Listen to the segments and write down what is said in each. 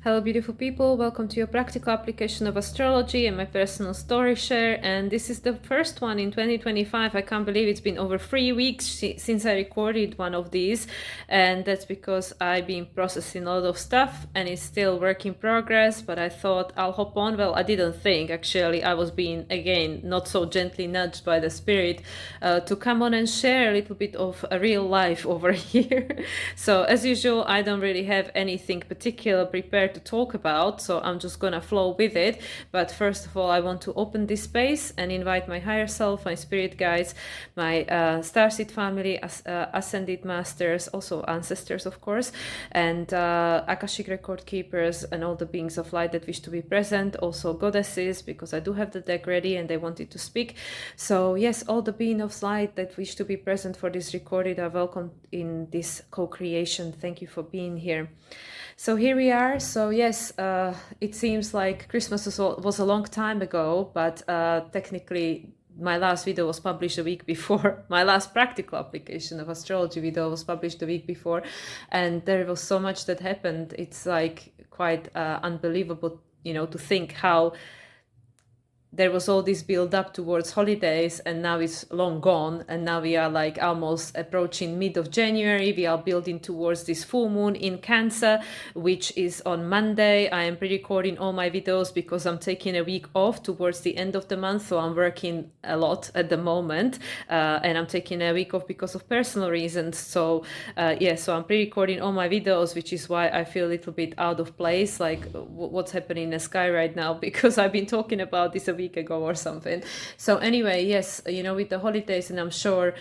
Hello beautiful people, welcome to your practical application of astrology and my personal story share. And this is the first one in 2025. I can't believe it's been over 3 weeks since I recorded one of these, and that's because I've been processing a lot of stuff and it's still work in progress, but I thought I'll hop on. Well, I didn't think, actually I was being again not so gently nudged by the spirit to come on and share a little bit of a real life over here. So as usual, I don't really have anything particular prepared to talk about, so I'm just gonna flow with it. But first of all, I want to open this space and invite my higher self, my spirit guides, my starseed family, ascended masters, also ancestors of course, and Akashic record keepers and all the beings of light that wish to be present, also goddesses, because I do have the deck ready and they wanted to speak. So yes, all the beings of light that wish to be present for this recorded are welcome in this co-creation. Thank you for being here. So here we are. So yes, it seems like Christmas was a long time ago, but technically my last video was published a week before. My last practical application of astrology video was published a week before, and there was so much that happened. It's like quite unbelievable, to think how there was all this build up towards holidays and now it's long gone, and now we are like almost approaching mid of January. We are building towards this full moon in Cancer, which is on Monday. I am pre-recording all my videos because I'm taking a week off towards the end of the month, so I'm working a lot at the moment, and I'm taking a week off because of personal reasons. So so I'm pre-recording all my videos, which is why I feel a little bit out of place, like what's happening in the sky right now, because I've been talking about this a week ago or something. So anyway, yes, with the holidays, and I'm sure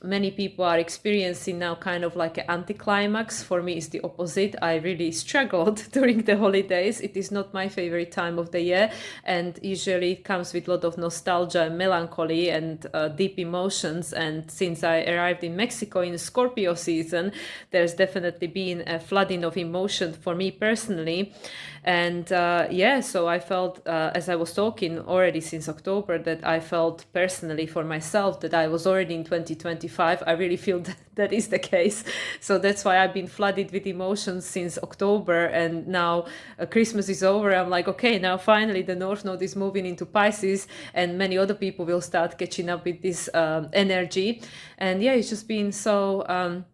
many people are experiencing now kind of like an anticlimax. For me, it's the opposite. I really struggled during the holidays. It is not my favorite time of the year, and usually it comes with a lot of nostalgia and melancholy and deep emotions. And since I arrived in Mexico in the Scorpio season, there's definitely been a flooding of emotion for me personally. And so I felt, as I was talking already since October, that I felt personally for myself that I was already in 2025. I really feel that is the case. So that's why I've been flooded with emotions since October. And now Christmas is over. I'm like, okay, now finally the North Node is moving into Pisces, and many other people will start catching up with this energy. And yeah, it's just been so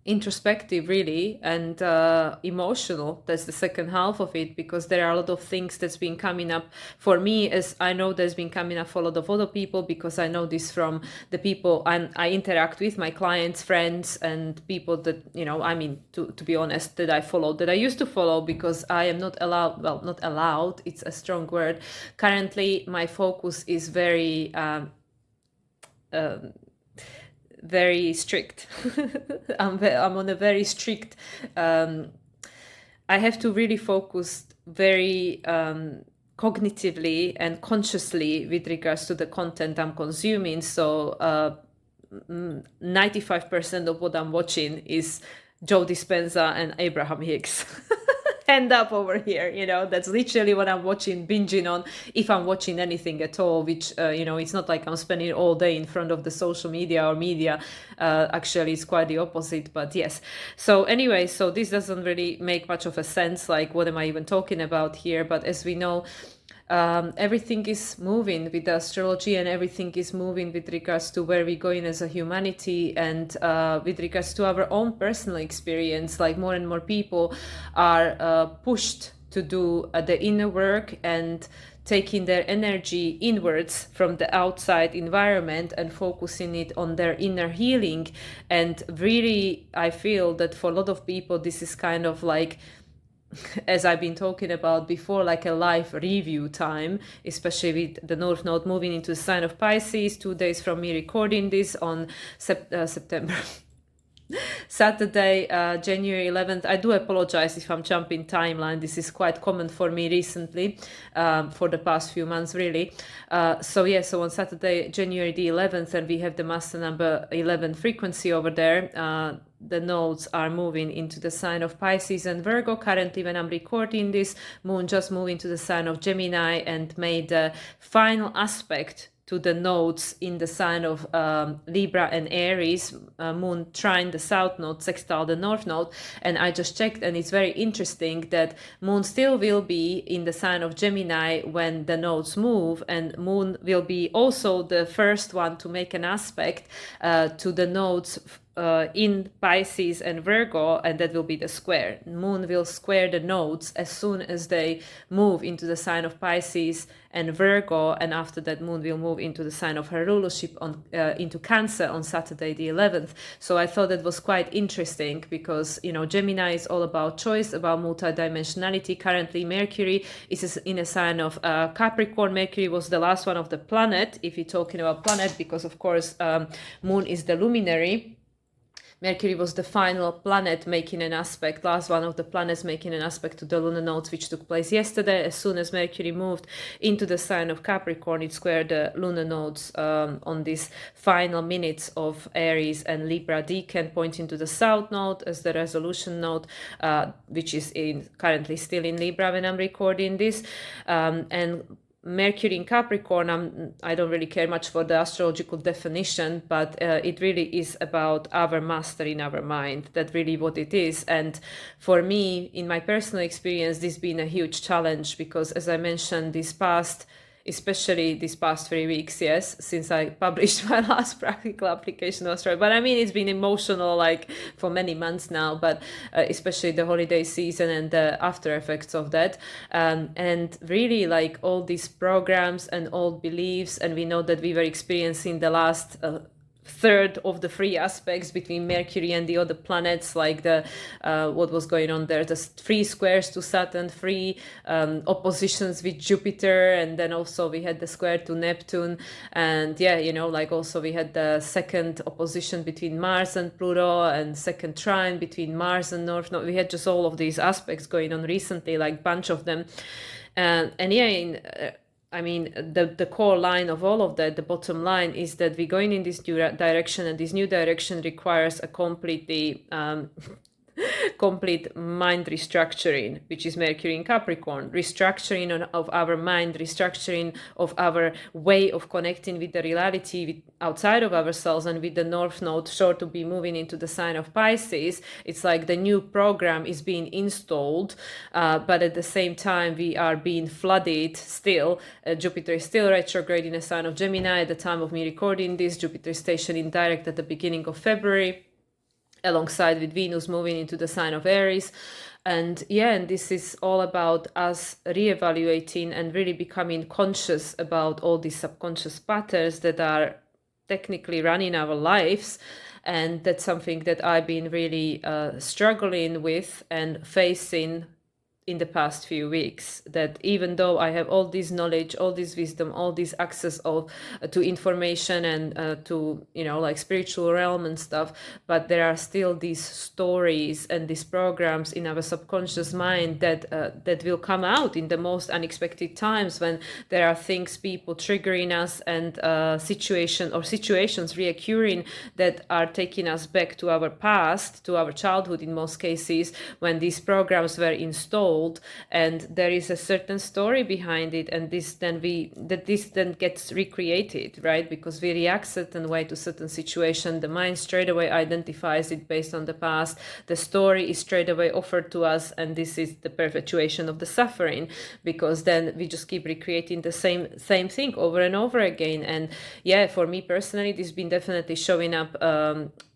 introspective really, and emotional. That's the second half of it, because there are a lot of things that's been coming up for me, as I know there's been coming up for a lot of other people, because I know this from the people I interact with, my clients, friends, and people that, to be honest, that I follow, that I used to follow, because I am not allowed, well, not allowed, it's a strong word. Currently my focus is very very strict. I'm on a very strict, I have to really focus very cognitively and consciously with regards to the content I'm consuming. So 95% of what I'm watching is Joe Dispenza and Abraham Hicks. Hand up over here, that's literally what I'm watching, binging on, if I'm watching anything at all, which it's not like I'm spending all day in front of the social media or media. Actually it's quite the opposite, but yes. So anyway, so this doesn't really make much of a sense, like what am I even talking about here? But as we know, everything is moving with astrology, and everything is moving with regards to where we're going as a humanity, and with regards to our own personal experience. Like more and more people are pushed to do the inner work and taking their energy inwards from the outside environment and focusing it on their inner healing. And really, I feel that for a lot of people, this is kind of like, as I've been talking about before, like a life review time, especially with the North Node moving into the sign of Pisces 2 days from me recording this on September. Saturday, January 11th. I do apologize if I'm jumping timeline. This is quite common for me recently, for the past few months, really. So on Saturday, January the 11th, and we have the master number 11 frequency over there. The nodes are moving into the sign of Pisces and Virgo. Currently, when I'm recording this, moon just moved into the sign of Gemini and made the final aspect to the nodes in the sign of Libra and Aries, moon trine the south node, sextile the north node, and I just checked, and it's very interesting that moon still will be in the sign of Gemini when the nodes move, and moon will be also the first one to make an aspect to the nodes in Pisces and Virgo, and that will be the square. Moon will square the nodes as soon as they move into the sign of Pisces and Virgo, and after that moon will move into the sign of her rulership into Cancer on Saturday the 11th. So I thought that was quite interesting because, you know, Gemini is all about choice, about multidimensionality. Currently Mercury is in a sign of Capricorn. Mercury was the last one of the planet, if you're talking about planet, because of course moon is the luminary. Mercury was the final planet making an aspect, last one of the planets making an aspect to the lunar nodes, which took place yesterday. As soon as Mercury moved into the sign of Capricorn, it squared the lunar nodes on these final minutes of Aries and Libra decan, pointing to the south node as the resolution node, which is currently still in Libra when I'm recording this. And Mercury in Capricorn, I don't really care much for the astrological definition, but it really is about our master in our mind. That's really what it is. And for me, in my personal experience, this has been a huge challenge because, as I mentioned, especially these past 3 weeks, yes, since I published my last practical application of astrology. But I mean, it's been emotional like for many months now, but especially the holiday season and the after effects of that. And really like all these programs and old beliefs, and we know that we were experiencing the last third of the free aspects between Mercury and the other planets, like the what was going on there, the free squares to Saturn, free oppositions with Jupiter, and then also we had the square to Neptune, and yeah, you know, like also we had the second opposition between Mars and Pluto, and second trine between Mars and North Node. We had just all of these aspects going on recently, like bunch of them, and yeah, I mean, the core line of all of that, the bottom line is that we're going in this new direction, and this new direction requires a completely complete mind restructuring, which is Mercury in Capricorn, restructuring of our mind, restructuring of our way of connecting with the reality outside of ourselves, and with the North Node sure to be moving into the sign of Pisces. It's like the new program is being installed, but at the same time we are being flooded still. Jupiter is still retrograde in a sign of Gemini at the time of me recording this. Jupiter is stationed in direct at the beginning of February, alongside with Venus moving into the sign of Aries. And yeah, and this is all about us reevaluating and really becoming conscious about all these subconscious patterns that are technically running our lives. And that's something that I've been really struggling with and facing in the past few weeks, that even though I have all this knowledge, all this wisdom, all this access to information and to, you know, like spiritual realm and stuff, but there are still these stories and these programs in our subconscious mind that will come out in the most unexpected times, when there are things, people triggering us, and situations reoccurring that are taking us back to our past, to our childhood in most cases, when these programs were installed. And there is a certain story behind it, and this then gets recreated, right? Because we react certain way to certain situation, the mind straight away identifies it based on the past, the story is straight away offered to us, and this is the perpetuation of the suffering, because then we just keep recreating the same thing over and over again. And yeah, for me personally, this has been definitely showing up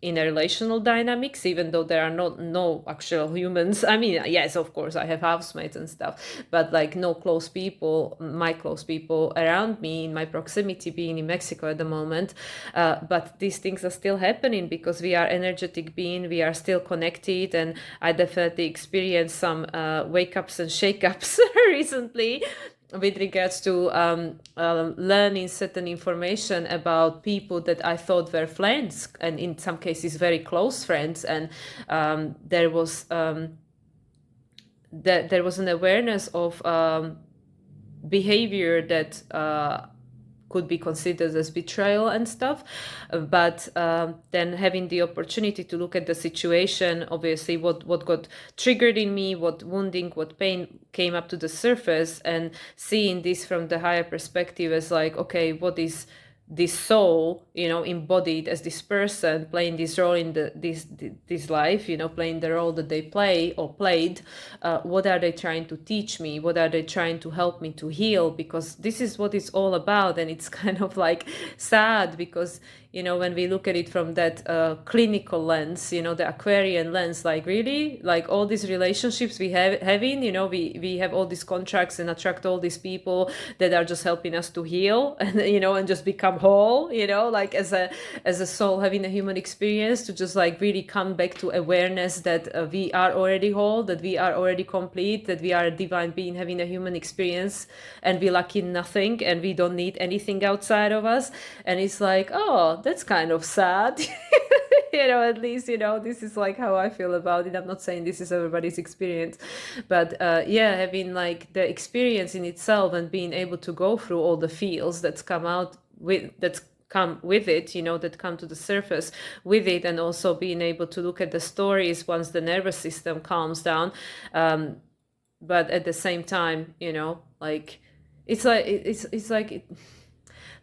in a relational dynamics, even though there are no actual humans. I mean, yes, of course I have housemates and stuff, but like no close people, my close people around me in my proximity, being in Mexico at the moment. But these things are still happening because we are energetic being, we are still connected, and I definitely experienced some wake ups and shake ups recently with regards to learning certain information about people that I thought were friends, and in some cases very close friends. And there was an awareness of behavior that could be considered as betrayal and stuff. But then having the opportunity to look at the situation, obviously what got triggered in me, what wounding, what pain came up to the surface, and seeing this from the higher perspective as like, okay, what is this soul, embodied as this person playing this role in this life, playing the role that they play or played. What are they trying to teach me? What are they trying to help me to heal? Because this is what it's all about. And it's kind of like sad because, when we look at it from that clinical lens, the Aquarian lens, like really, like all these relationships we having, we have all these contracts and attract all these people that are just helping us to heal and, and just become whole, like as a soul having a human experience, to just like really come back to awareness that we are already whole, that we are already complete, that we are a divine being having a human experience, and we lack in nothing and we don't need anything outside of us. And it's like, oh, that's kind of sad. At least, this is like how I feel about it. I'm not saying this is everybody's experience, but having like the experience in itself and being able to go through all the feels that's come with it, that come to the surface with it, and also being able to look at the stories once the nervous system calms down. But at the same time, like it's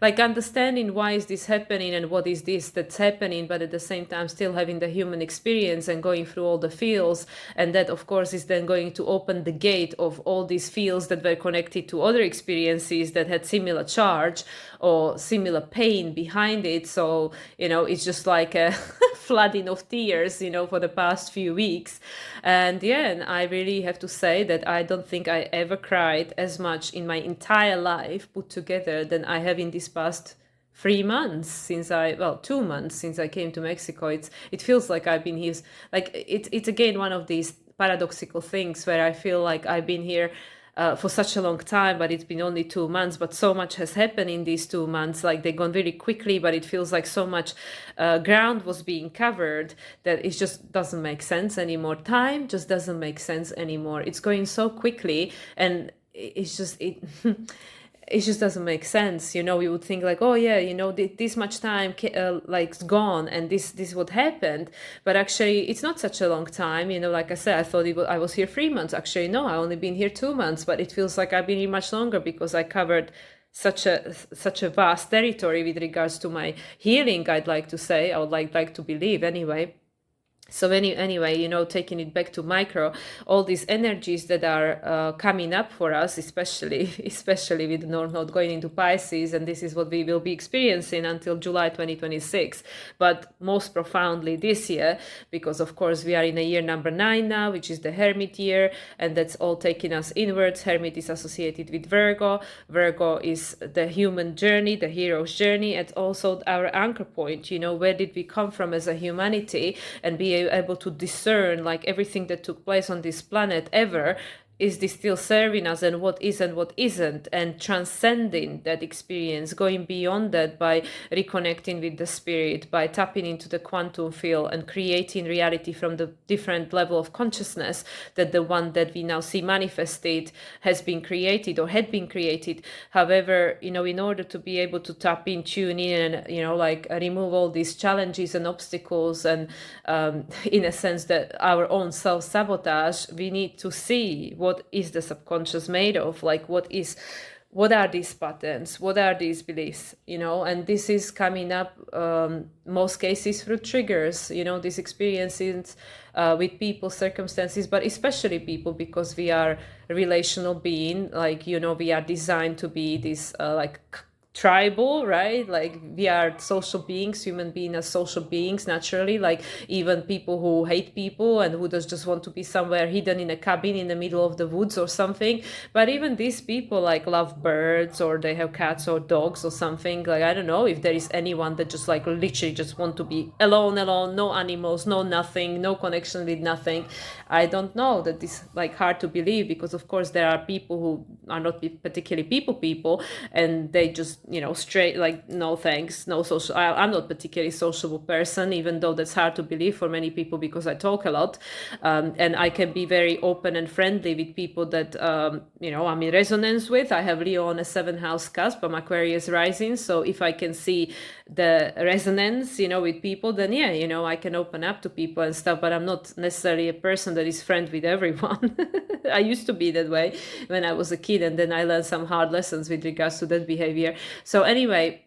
like understanding why is this happening and what is this that's happening, but at the same time still having the human experience and going through all the feels. And that of course is then going to open the gate of all these feels that were connected to other experiences that had similar charge or similar pain behind it. So it's just like a flooding of tears for the past few weeks. And I really have to say that I don't think I ever cried as much in my entire life put together than I have in this past 2 months since I came to Mexico. It feels like I've been here, like it's again one of these paradoxical things where I feel like I've been here for such a long time, but it's been only 2 months, but so much has happened in these 2 months. Like they've gone really quickly, but it feels like so much ground was being covered that it just doesn't make sense anymore. Time just doesn't make sense anymore. It's going so quickly, and it's just it just doesn't make sense. We would think like, oh yeah, this much time like's gone and this what happened, but actually it's not such a long time. Like I said, I thought I was here 3 months. Actually no, I only been here 2 months, but it feels like I've been here much longer because I covered such a vast territory with regards to my healing. I would like to believe anyway. So anyway, taking it back to micro, all these energies that are coming up for us, especially with the North Node going into Pisces, and this is what we will be experiencing until July 2026, but most profoundly this year, because of course we are in a year number 9 now, which is the Hermit year, and that's all taking us inwards. Hermit is associated with Virgo. Virgo is the human journey, the hero's journey, and also our anchor point. Where did we come from as a humanity, and be able to discern like everything that took place on this planet ever. Is this still serving us, and what is and what isn't, and transcending that experience, going beyond that by reconnecting with the spirit, by tapping into the quantum field and creating reality from the different level of consciousness that the one that we now see manifested has been created or had been created. However, in order to be able to tap in, tune in, and like remove all these challenges and obstacles, and in a sense that our own self-sabotage, we need to see what is the subconscious made of, like what are these patterns, what are these beliefs, and this is coming up most cases through triggers, these experiences with people, circumstances, but especially people, because we are a relational being, like we are designed to be this like tribal, right? Like we are social beings, human beings are social beings naturally, like even people who hate people and who just want to be somewhere hidden in a cabin in the middle of the woods or something. But even these people like love birds, or they have cats or dogs or something. Like I don't know if there is anyone that just like literally just want to be alone, no animals, no nothing, no connection with nothing. I don't know. That is like hard to believe, because of course there are people who are not particularly people, and they just straight, like, no thanks, no social. I'm not particularly sociable person, even though that's hard to believe for many people because I talk a lot, and I can be very open and friendly with people that I'm in resonance with. I have Leo on a 7th house cusp. I'm Aquarius rising, so if I can see the resonance, with people, then yeah, I can open up to people and stuff. But I'm not necessarily a person that is friend with everyone. I used to be that way when I was a kid, and then I learned some hard lessons with regards to that behavior. So anyway,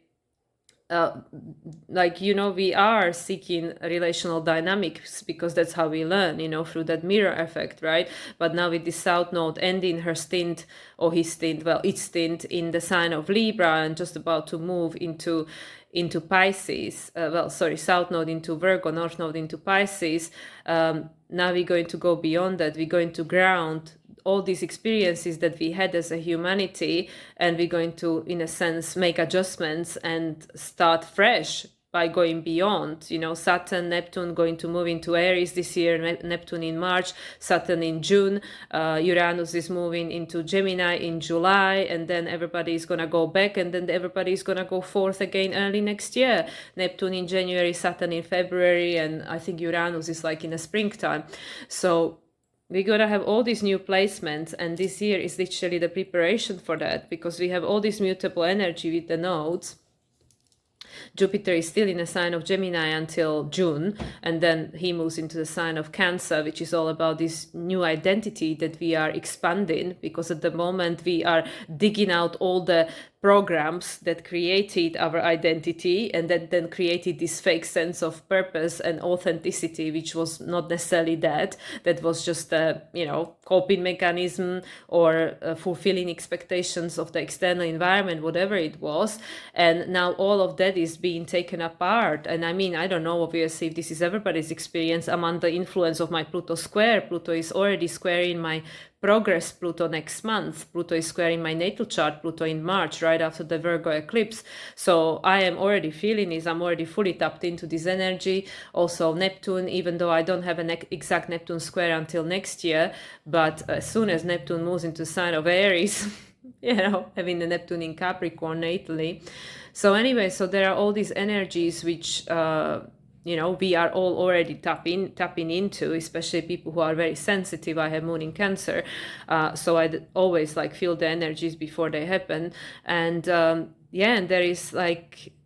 we are seeking relational dynamics because that's how we learn, through that mirror effect, right? But now with the South Node ending her stint, or its stint in the sign of Libra, and just about to move into Pisces, South Node into Virgo, North Node into Pisces. Now we're going to go beyond that. We're going to ground all these experiences that we had as a humanity, and we're going to, in a sense, make adjustments and start fresh by going beyond. Saturn, Neptune going to move into Aries this year, Neptune in March, Saturn in June, Uranus is moving into Gemini in July, and then everybody is going to go back, and then everybody is going to go forth again early next year. Neptune in January, Saturn in February, and I think Uranus is like in the springtime. So we're going to have all these new placements, and this year is literally the preparation for that, because we have all this mutable energy with the nodes. Jupiter is still in a sign of Gemini until June, and then he moves into the sign of Cancer, which is all about this new identity that we are expanding, because at the moment we are digging out all the programs that created our identity, and that then created this fake sense of purpose and authenticity, which was not necessarily that was just a coping mechanism, or fulfilling expectations of the external environment, whatever it was. And now all of that is being taken apart. And I mean, I don't know, obviously, if this is everybody's experience. I'm under the influence of my Pluto square. Pluto is already squaring my progress Pluto next month. Pluto is squaring my natal chart, Pluto in March, right after the Virgo eclipse. So I am already feeling this. I'm already fully tapped into this energy. Also Neptune, even though I don't have an exact Neptune square until next year, but as soon as Neptune moves into the sign of Aries, having the Neptune in Capricorn natally. So anyway, so there are all these energies which we are all already tapping into, especially people who are very sensitive. I have Moon in Cancer, so I always feel the energies before they happen. And and there is a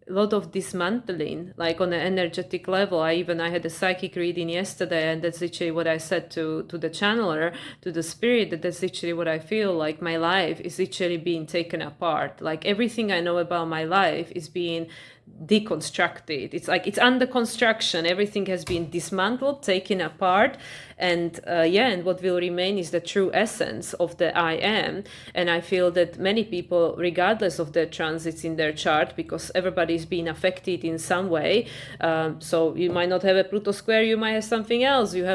lot of dismantling, on an energetic level. I had a psychic reading yesterday, and that's literally what I said to the channeler, to the spirit, that's literally what I feel. Like my life is literally being taken apart. Like everything I know about my life is being deconstructed. It's under construction. Everything has been dismantled, taken apart, and and what will remain is the true essence of the I am. And I feel that many people, regardless of their transits in their chart, because everybody's been affected in some way, so you might not have a Pluto square, you might have something else. You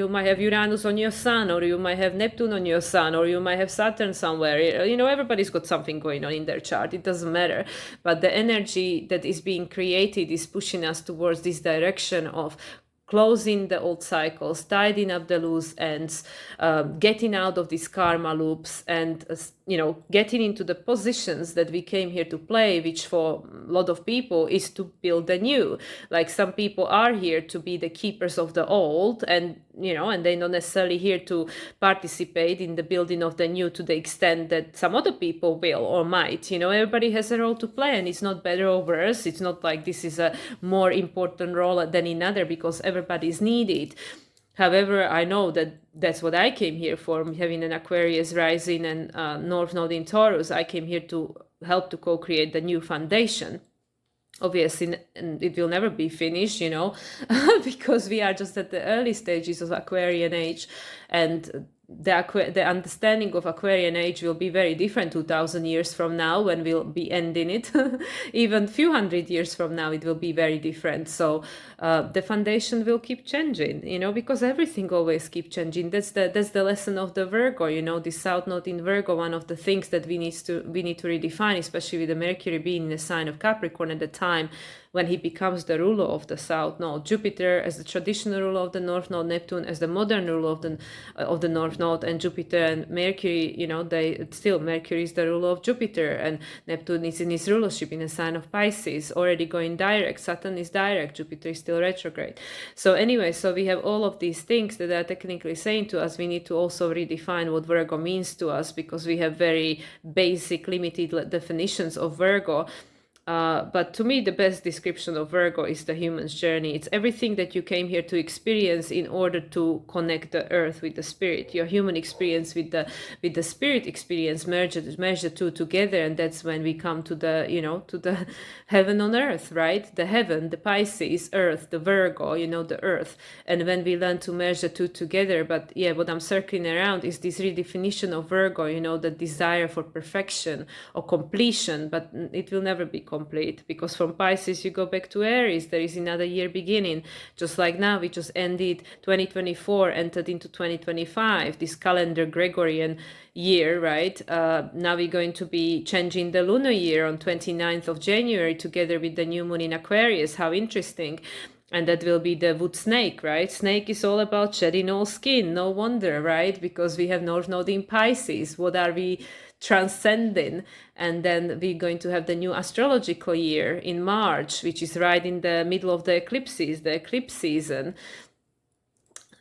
might have Uranus on your sun, or you might have Neptune on your sun, or you might have Saturn somewhere. Everybody's got something going on in their chart. It doesn't matter. But the energy that is being created is pushing us towards this direction of closing the old cycles, tidying up the loose ends, getting out of these karma loops, and getting into the positions that we came here to play, which for a lot of people is to build the new. Like some people are here to be the keepers of the old, and and they're not necessarily here to participate in the building of the new to the extent that some other people will or might. Everybody has a role to play, and it's not better or worse. It's not like this is a more important role than another, because everybody is needed. However, I know that that's what I came here for, having an Aquarius rising and North Node in Taurus. I came here to help to co-create the new foundation. Obviously, and it will never be finished, because we are just at the early stages of Aquarian age, and the understanding of Aquarian age will be very different 2,000 years from now, when we'll be ending it. Even few hundred years from now, it will be very different. So the foundation will keep changing, because everything always keeps changing. That's the lesson of the Virgo, the South Node in Virgo. One of the things that we need to redefine, especially with the Mercury being in the sign of Capricorn at the time when he becomes the ruler of the South Node. Jupiter as the traditional ruler of the North Node, Neptune as the modern ruler of the North Node, and Jupiter and Mercury, Mercury is the ruler of Jupiter, and Neptune is in his rulership in a sign of Pisces, already going direct. Saturn is direct, Jupiter is still retrograde. So anyway, so we have all of these things that are technically saying to us we need to also redefine what Virgo means to us, because we have very basic, limited definitions of Virgo. But to me, the best description of Virgo is the human's journey. It's everything that you came here to experience in order to connect the earth with the spirit. Your human experience with the spirit experience, merge the two together, and that's when we come to the heaven on earth, right? The heaven, the Pisces, earth, the Virgo, the earth. And when we learn to merge the two together, but yeah, what I'm circling around is this redefinition of Virgo, the desire for perfection or completion, but it will never be complete, because from Pisces you go back to Aries, there is another year beginning, just like now we just ended 2024, entered into 2025, this calendar Gregorian year, right? Now we're going to be changing the lunar year on 29th of January together with the new moon in Aquarius. How interesting. And that will be the wood snake, right? Snake is all about shedding all skin. No wonder, right? Because we have North Node in Pisces. What are we transcending? And then we're going to have the new astrological year in March, which is right in the middle of the eclipses, the eclipse season.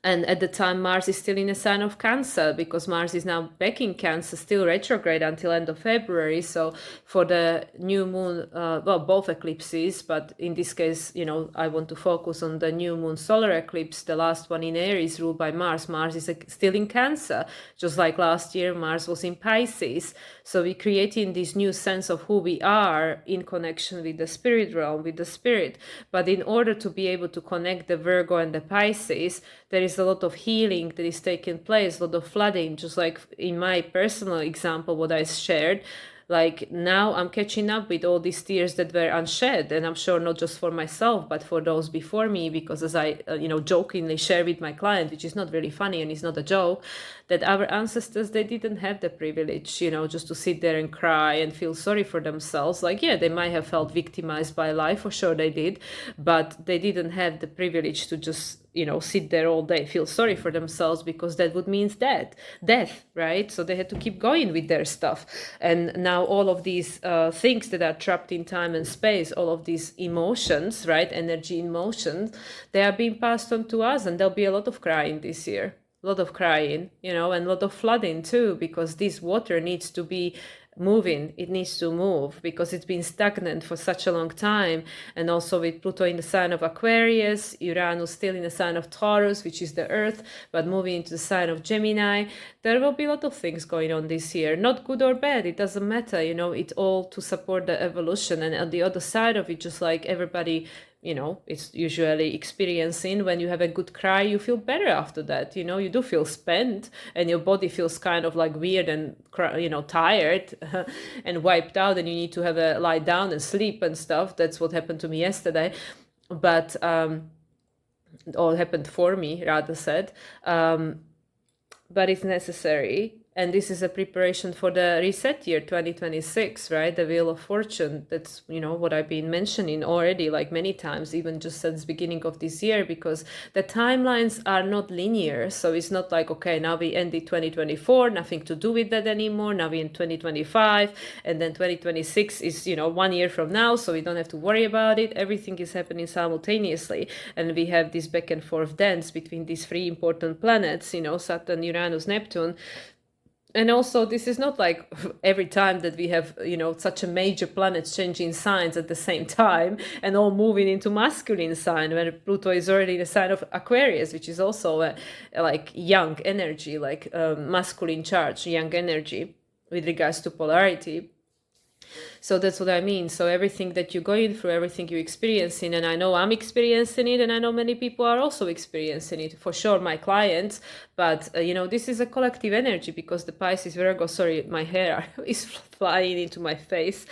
And at the time, Mars is still in a sign of Cancer, because Mars is now back in Cancer, still retrograde until end of February. So for the new moon, both eclipses, but in this case, I want to focus on the new moon solar eclipse, the last one in Aries, ruled by Mars. Mars is still in Cancer, just like last year, Mars was in Pisces. So we're creating this new sense of who we are in connection with the spirit realm, with the spirit. But in order to be able to connect the Virgo and the Pisces, there is a lot of healing that is taking place, a lot of flooding, just like in my personal example, what I shared. Like now I'm catching up with all these tears that were unshed, and I'm sure not just for myself, but for those before me, because as I, jokingly share with my client, which is not really funny and it's not a joke, that our ancestors, they didn't have the privilege, just to sit there and cry and feel sorry for themselves. Like, yeah, they might have felt victimized by life, for sure they did, but they didn't have the privilege to just sit there all day, feel sorry for themselves, because that would mean death, right? So they had to keep going with their stuff. And now all of these things that are trapped in time and space, all of these emotions, right, energy emotions, they are being passed on to us, and there'll be a lot of crying this year. A lot of crying, and a lot of flooding too, because this water needs to be moving. It needs to move because it's been stagnant for such a long time. And also with Pluto in the sign of Aquarius, Uranus still in the sign of Taurus, which is the earth, but moving into the sign of Gemini, there will be a lot of things going on this year, not good or bad, it doesn't matter, it's all to support the evolution. And on the other side of it, just like everybody it's usually experiencing, when you have a good cry, you feel better after that. You do feel spent, and your body feels kind of like weird and tired and wiped out, and you need to have a lie down and sleep and stuff. That's what happened to me yesterday, but all happened for me, rather said. But it's necessary. And this is a preparation for the reset year 2026, right? The Wheel of Fortune. That's, what I've been mentioning already, like many times, even just since the beginning of this year, because the timelines are not linear. So it's not like, okay, now we ended 2024, nothing to do with that anymore. Now we're in 2025, and then 2026 is, 1 year from now. So we don't have to worry about it. Everything is happening simultaneously. And we have this back and forth dance between these three important planets, Saturn, Uranus, Neptune. And also, this is not like every time that we have, such a major planets changing signs at the same time and all moving into masculine sign, when Pluto is already in a sign of Aquarius, which is also a like young energy, like masculine charge, young energy with regards to polarity. So that's what I mean. So everything that you're going through, everything you're experiencing, and I know I'm experiencing it, and I know many people are also experiencing it, for sure, my clients. But, this is a collective energy, because the Pisces Virgo, sorry, my hair is flying into my face.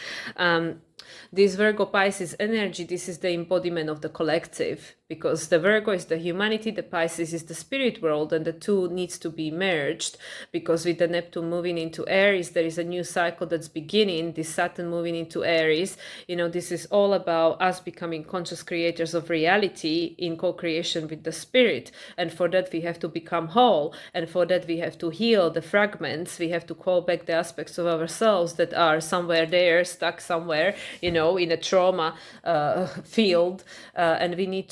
This Virgo Pisces energy, this is the embodiment of the collective, because the Virgo is the humanity, the Pisces is the spirit world, and the two needs to be merged, because with the Neptune moving into Aries, there is a new cycle that's beginning, this Saturn moving moving into Aries. This is all about us becoming conscious creators of reality in co-creation with the spirit. And for that, we have to become whole. And for that, we have to heal the fragments. We have to call back the aspects of ourselves that are somewhere there, stuck somewhere, in a trauma field. And we need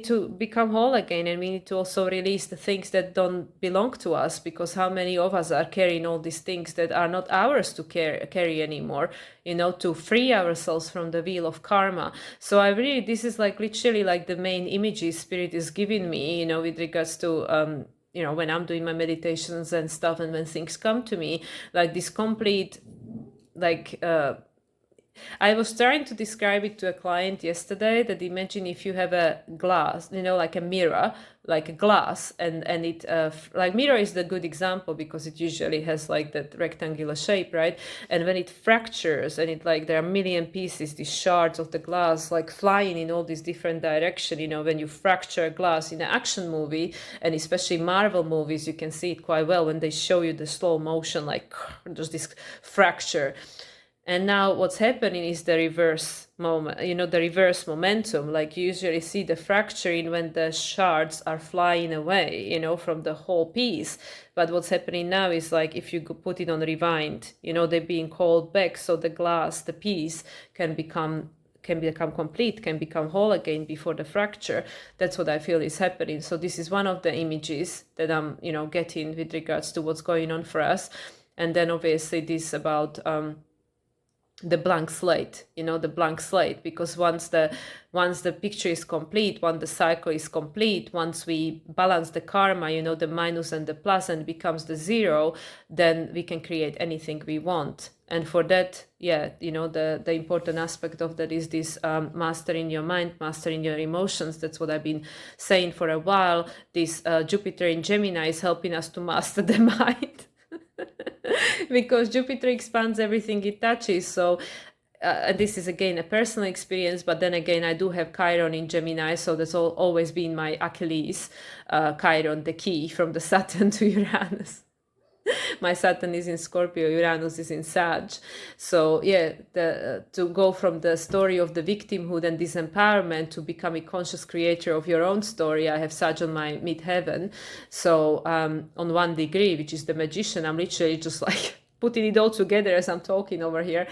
to become whole again, and we need to also release the things that don't belong to us, because how many of us are carrying all these things that are not ours to carry anymore, to free ourselves from the wheel of karma. So this is like literally like the main images spirit is giving me, with regards to when I'm doing my meditations and stuff, and when things come to me, like this complete, like I was trying to describe it to a client yesterday, that imagine if you have a glass, like a mirror, like a glass, and it, like mirror is the good example, because it usually has like that rectangular shape, right? And when it fractures, and it like, there are a million pieces, these shards of the glass, like flying in all these different directions, when you fracture glass in an action movie, and especially Marvel movies, you can see it quite well when they show you the slow motion, like just this fracture. And now what's happening is the reverse moment, the reverse momentum. Like you usually see the fracturing when the shards are flying away, from the whole piece. But what's happening now is like, if you put it on rewind, they're being called back. So the glass, the piece can become complete, can become whole again before the fracture. That's what I feel is happening. So this is one of the images that I'm, getting with regards to what's going on for us. And then obviously this about, the blank slate, because once the picture is complete, once the cycle is complete, once we balance the karma, the minus and the plus, and it becomes the zero, then we can create anything we want. And for that, the important aspect of that is this mastering your mind, mastering your emotions. That's what I've been saying for a while. This Jupiter in Gemini is helping us to master the mind. Because Jupiter expands everything it touches. So this is again a personal experience, but then again I do have Chiron in Gemini, so that's always been my Achilles, Chiron, the key from the Saturn to Uranus. My Saturn is in Scorpio, Uranus is in Sag. So to go from the story of the victimhood and disempowerment to become a conscious creator of your own story, I have Sag on my midheaven. So on 1 degree, which is the magician, I'm literally just like putting it all together as I'm talking over here.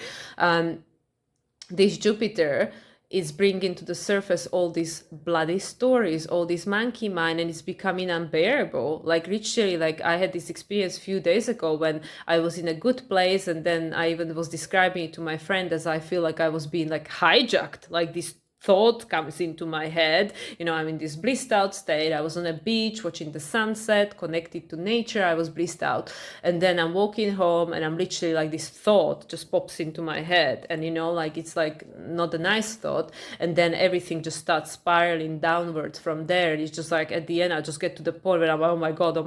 This Jupiter is bringing to the surface all these bloody stories, all this monkey mind, and it's becoming unbearable. Like literally, like I had this experience a few days ago when I was in a good place, and then I even was describing it to my friend as I feel like I was being like hijacked, like this thought comes into my head, I'm in this blissed out state. I was on a beach watching the sunset, connected to nature. I was blissed out, and then I'm walking home, and I'm literally like, this thought just pops into my head, and like it's like not a nice thought, and then everything just starts spiraling downwards from there. And it's just like at the end I just get to the point where I'm, oh my god,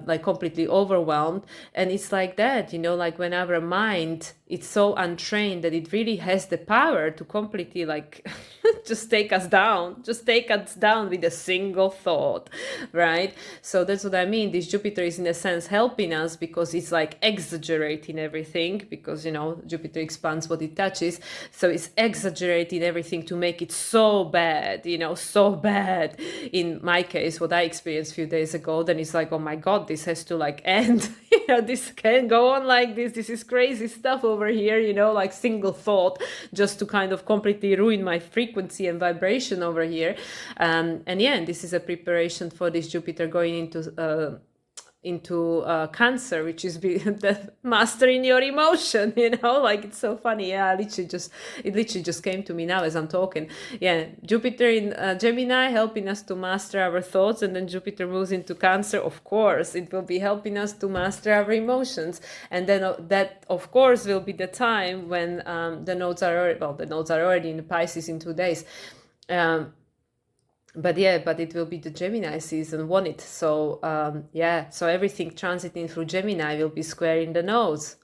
like completely overwhelmed. And it's like that, like when our mind, it's so untrained that it really has the power to completely like just take us down with a single thought, right? So that's what I mean. This Jupiter is in a sense helping us, because it's like exaggerating everything, because Jupiter expands what it touches. So it's exaggerating everything to make it so bad, so bad. In my case, what I experienced a few days ago, then it's like, oh my god, this has to like end. This can't go on like this is crazy stuff over here, like single thought just to kind of completely ruin my frequency and vibration over here. And this is a preparation for this Jupiter going into Cancer, which is the mastering your emotion, like it's so funny. It literally just came to me now as I'm talking. Jupiter in Gemini helping us to master our thoughts, and then Jupiter moves into Cancer. Of course it will be helping us to master our emotions, and then that of course will be the time when the nodes are already in Pisces in 2 days. But it will be the Gemini season, won't it? So so everything transiting through Gemini will be square in the nodes.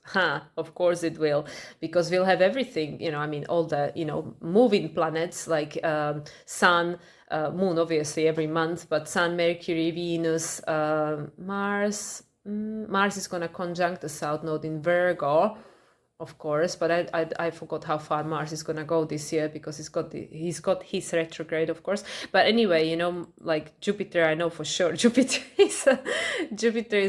Of course it will, because we'll have everything, all the moving planets like Sun, Moon obviously every month, but Sun, Mercury, Venus, Mars, Mars is going to conjunct the South Node in Virgo, of course, but I forgot how far Mars is going to go this year, because he's got his retrograde, of course. But anyway, like Jupiter, I know for sure Jupiter is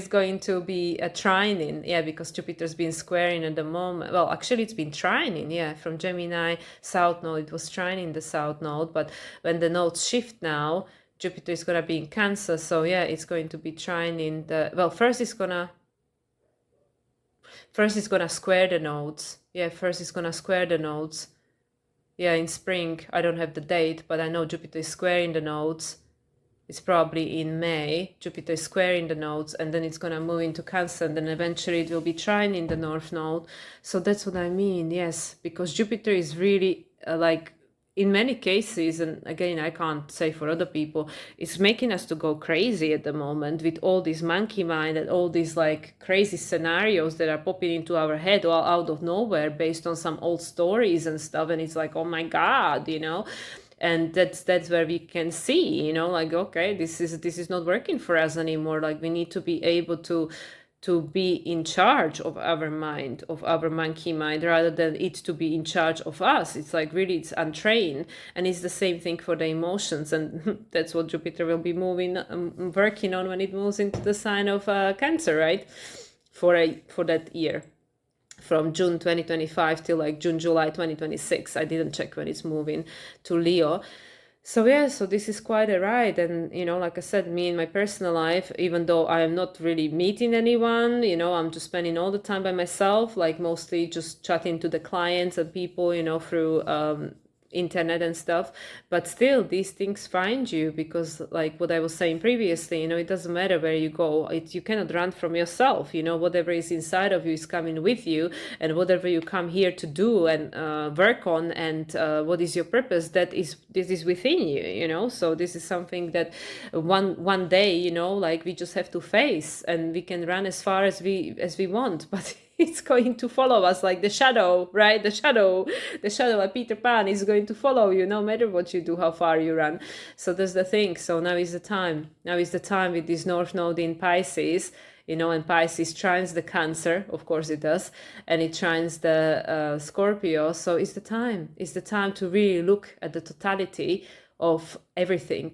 going to be a trining, yeah, because Jupiter's been squaring at the moment. Well, actually, it's been trining, yeah, from Gemini South Node. It was trining the South Node, but when the nodes shift now, Jupiter is going to be in Cancer, so yeah, it's going to be trining the, well, first it's going to square the nodes. Yeah, first it's going to square the nodes. Yeah, in spring. I don't have the date, but I know Jupiter is squaring the nodes. It's probably in May. Jupiter is squaring the nodes, and then it's going to move into Cancer, and then eventually it will be trining the North Node. So that's what I mean, yes, because Jupiter is really like, in many cases, and again, I can't say for other people, it's making us to go crazy at the moment with all this monkey mind and all these like crazy scenarios that are popping into our head all out of nowhere based on some old stories and stuff. And it's like, oh my God, and that's where we can see, like, okay, this is not working for us anymore. Like, we need to be able to be in charge of our mind, of our monkey mind, rather than it to be in charge of us. It's like, really, it's untrained. And it's the same thing for the emotions, and that's what Jupiter will be working on when it moves into the sign of Cancer, right, for that year, from June 2025 till like July 2026. I didn't check when it's moving to Leo. So yeah, so this is quite a ride. And, like I said, me in my personal life, even though I am not really meeting anyone, I'm just spending all the time by myself, like mostly just chatting to the clients and people, through internet and stuff. But still, these things find you, because like what I was saying previously, it doesn't matter where you go, you cannot run from yourself. Whatever is inside of you is coming with you, and whatever you come here to do and work on, and what is your purpose, this is within you. So this is something that one day, like, we just have to face, and we can run as far as we want, but it's going to follow us like the shadow, right? The shadow like Peter Pan is going to follow you no matter what you do, how far you run. So that's the thing. So now is the time with this North Node in Pisces, and Pisces trines the Cancer, of course it does, and it trines the Scorpio. So it's the time to really look at the totality of everything,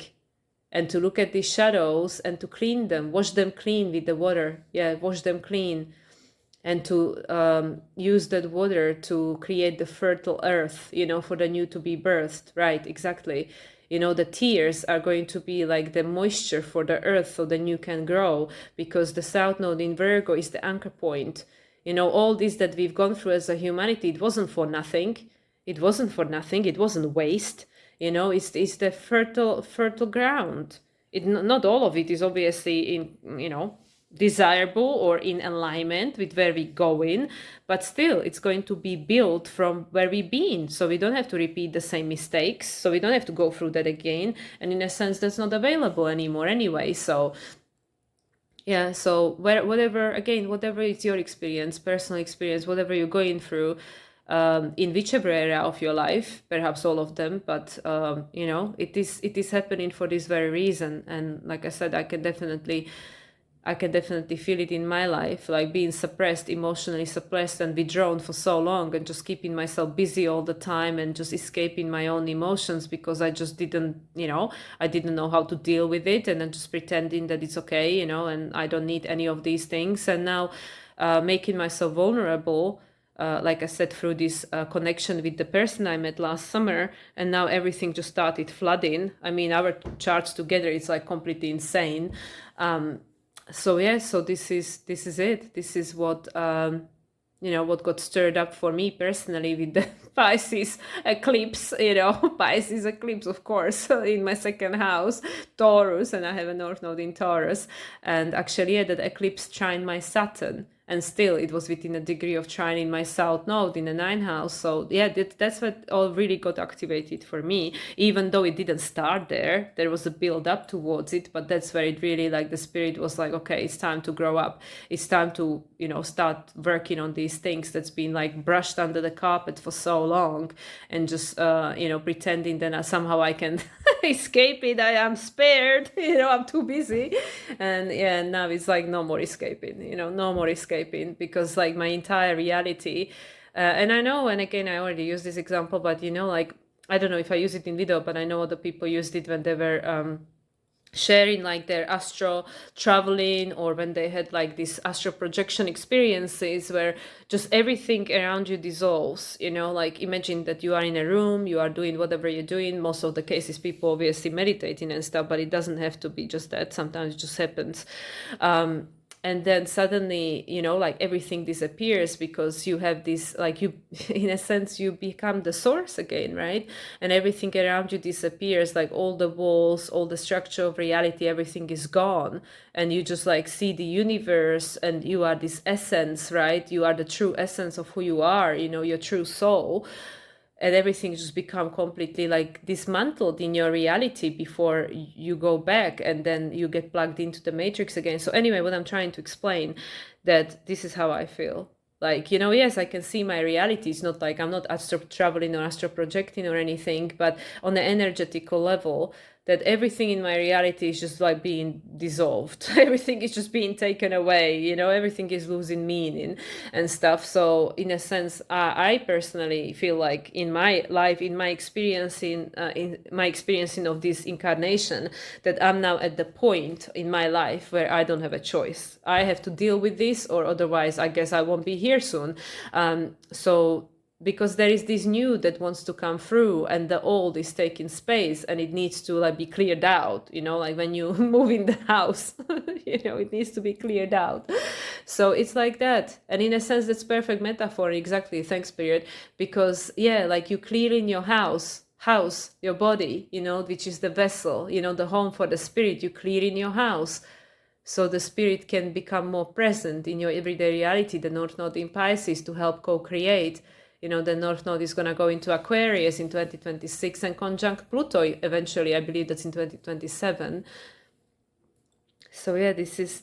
and to look at these shadows and to clean them, wash them clean with the water. Yeah, wash them clean. And to use that water to create the fertile earth, for the new to be birthed. Right, exactly. The tears are going to be like the moisture for the earth so the new can grow, because the South Node in Virgo is the anchor point. All this that we've gone through as a humanity, it wasn't for nothing. It wasn't waste. It's the fertile ground. Not all of it is obviously in, desirable or in alignment with where we go in, but still it's going to be built from where we've been, so we don't have to repeat the same mistakes, so we don't have to go through that again, and in a sense that's not available anymore anyway. So yeah, so whatever is your experience, personal experience, whatever you're going through, in whichever area of your life, perhaps all of them, but it is happening for this very reason. And like I said, I can definitely feel it in my life, like being emotionally suppressed and withdrawn for so long, and just keeping myself busy all the time and just escaping my own emotions, because I just didn't know how to deal with it, and then just pretending that it's okay, and I don't need any of these things. And now making myself vulnerable, like I said, through this connection with the person I met last summer, and now everything just started flooding. I mean, our charts together, it's like completely insane. So yeah, so this is it. This is what what got stirred up for me personally with the Pisces eclipse. Pisces eclipse, of course, in my second house, Taurus, and I have a North Node in Taurus. And actually, yeah, that eclipse trined my Saturn. And still, it was within a degree of trining my South Node in the 9th house. So yeah, that's what all really got activated for me. Even though it didn't start there was a build up towards it. But that's where it really, like, the spirit was like, okay, it's time to grow up. It's time to, start working on these things that's been like brushed under the carpet for so long, and just, pretending that somehow I can escaping. I am spared. I'm too busy. And yeah, now it's like no more escaping. No more escaping, because like my entire reality. And I know, and again, I already used this example, but like I don't know if I use it in video, but I know other people used it when they were sharing like their astro traveling, or when they had like these astro projection experiences where just everything around you dissolves. Like imagine that you are in a room, you are doing whatever you're doing. Most of the cases people obviously meditating and stuff, but it doesn't have to be just that. Sometimes it just happens. And then suddenly like everything disappears, because you have this, like, you in a sense you become the source again, right? And everything around you disappears, like all the walls, all the structure of reality, everything is gone, and you just like see the universe, and you are this essence, right? You are the true essence of who you are, your true soul. And everything just become completely like dismantled in your reality before you go back, and then you get plugged into the matrix again. So anyway, what I'm trying to explain, that this is how I feel. Like, yes, I can see my reality. It's not like I'm not astro traveling or astro projecting or anything, but on the energetical level, that everything in my reality is just like being dissolved. Everything is just being taken away, everything is losing meaning and stuff. So in a sense, I personally feel like in my life, in my experiencing of this incarnation, that I'm now at the point in my life where I don't have a choice. I have to deal with this, or otherwise I guess I won't be here soon. So because there is this new that wants to come through, and the old is taking space, and it needs to like be cleared out, like when you move in the house, it needs to be cleared out. So it's like that. And in a sense, that's perfect metaphor. Exactly. Thanks, Spirit. Because yeah, like you clear in your house, your body, which is the vessel, the home for the spirit. You clear in your house, so the spirit can become more present in your everyday reality. The North Node in Pisces to help co-create. The North Node is going to go into Aquarius in 2026 and conjunct Pluto eventually. I believe that's in 2027. So yeah, these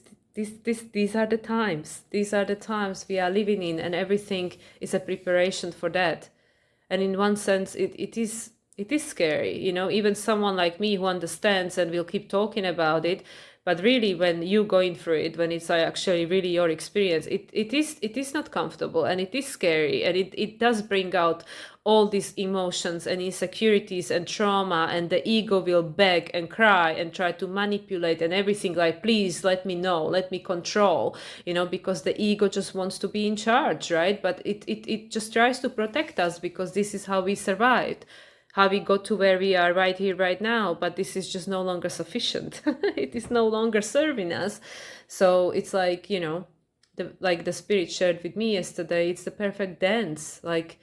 are the times. These are the times we are living in, and everything is a preparation for that. And in one sense, it is scary. Even someone like me who understands and will keep talking about it. But really, when you going through it, when it's actually really your experience, it is not comfortable, and it is scary, and it does bring out all these emotions and insecurities and trauma, and the ego will beg and cry and try to manipulate and everything, like, please let me know, let me control, because the ego just wants to be in charge, right? But it just tries to protect us, because this is how we survived, how we got to where we are right here, right now. But this is just no longer sufficient. It is no longer serving us. So it's like, like the spirit shared with me yesterday, it's the perfect dance. Like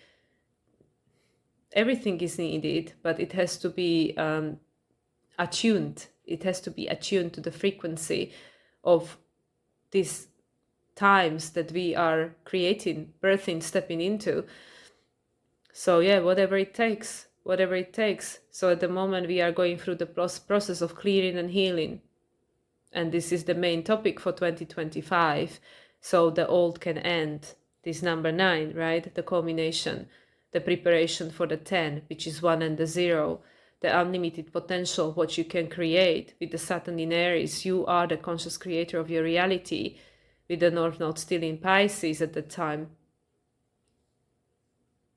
everything is needed, but it has to be attuned. It has to be attuned to the frequency of these times that we are creating, birthing, stepping into. So yeah, whatever it takes. So at the moment we are going through the process of clearing and healing. And this is the main topic for 2025. So the old can end. This number 9, right? The culmination, the preparation for the 10, which is 1 and the 0, the unlimited potential, what you can create with the Saturn in Aries. You are the conscious creator of your reality, with the North Node still in Pisces at the time.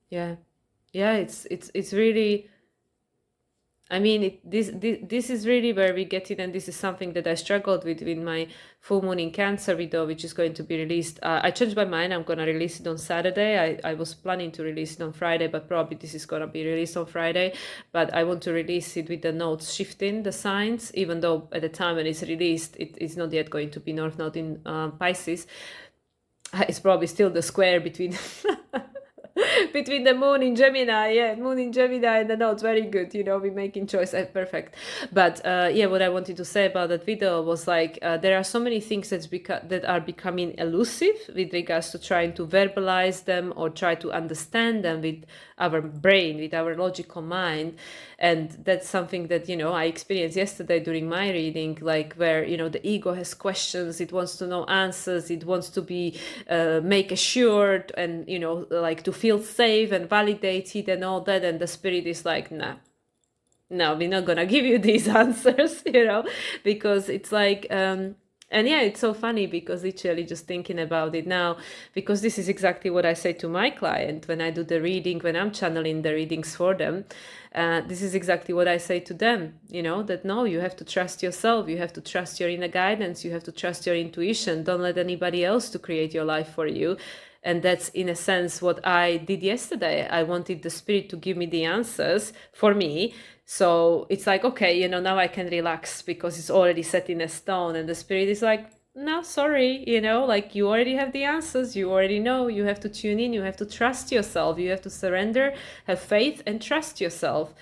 Yeah. It's really, I mean, this is really where we get it, and this is something that I struggled with my full moon in Cancer video, which is going to be released. I changed my mind. I'm gonna release it on Saturday. I was planning to release it on Friday, but probably this is gonna be released on Friday. But I want to release it with the nodes shifting the signs, even though at the time when it's released, it's not yet going to be North Node in Pisces. It's probably still the square between between the moon in Gemini, and the nodes. Very good, we're making choice. Perfect. But what I wanted to say about that video was like, there are so many things that are becoming elusive with regards to trying to verbalize them or try to understand them with our brain, with our logical mind. And that's something that, I experienced yesterday during my reading, like where, the ego has questions, it wants to know answers, it wants to be make assured, and, like to feel safe and validated and all that. And the spirit is like, nah, no, we're not gonna give you these answers, because it's like, and yeah, it's so funny because literally just thinking about it now, because this is exactly what I say to my client when I do the reading, when I'm channeling the readings for them. This is exactly what I say to them, that no, you have to trust yourself, you have to trust your inner guidance, you have to trust your intuition. Don't let anybody else to create your life for you. And that's in a sense what I did yesterday. I wanted the spirit to give me the answers for me. So it's like, okay, now I can relax because it's already set in a stone. And the spirit is like, no, sorry, like you already have the answers. You already know. You have to tune in. You have to trust yourself. You have to surrender, have faith, and trust yourself.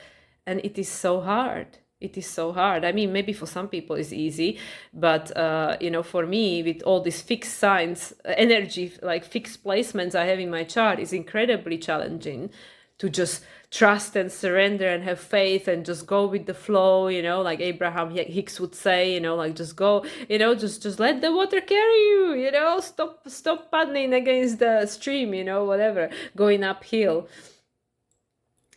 And it is so hard. It is so hard. I mean, maybe for some people it's easy, but for me, with all these fixed signs, energy, like fixed placements I have in my chart, is incredibly challenging to just trust and surrender and have faith and just go with the flow, like Abraham Hicks would say, like just go, just let the water carry you, stop paddling against the stream, whatever, going uphill.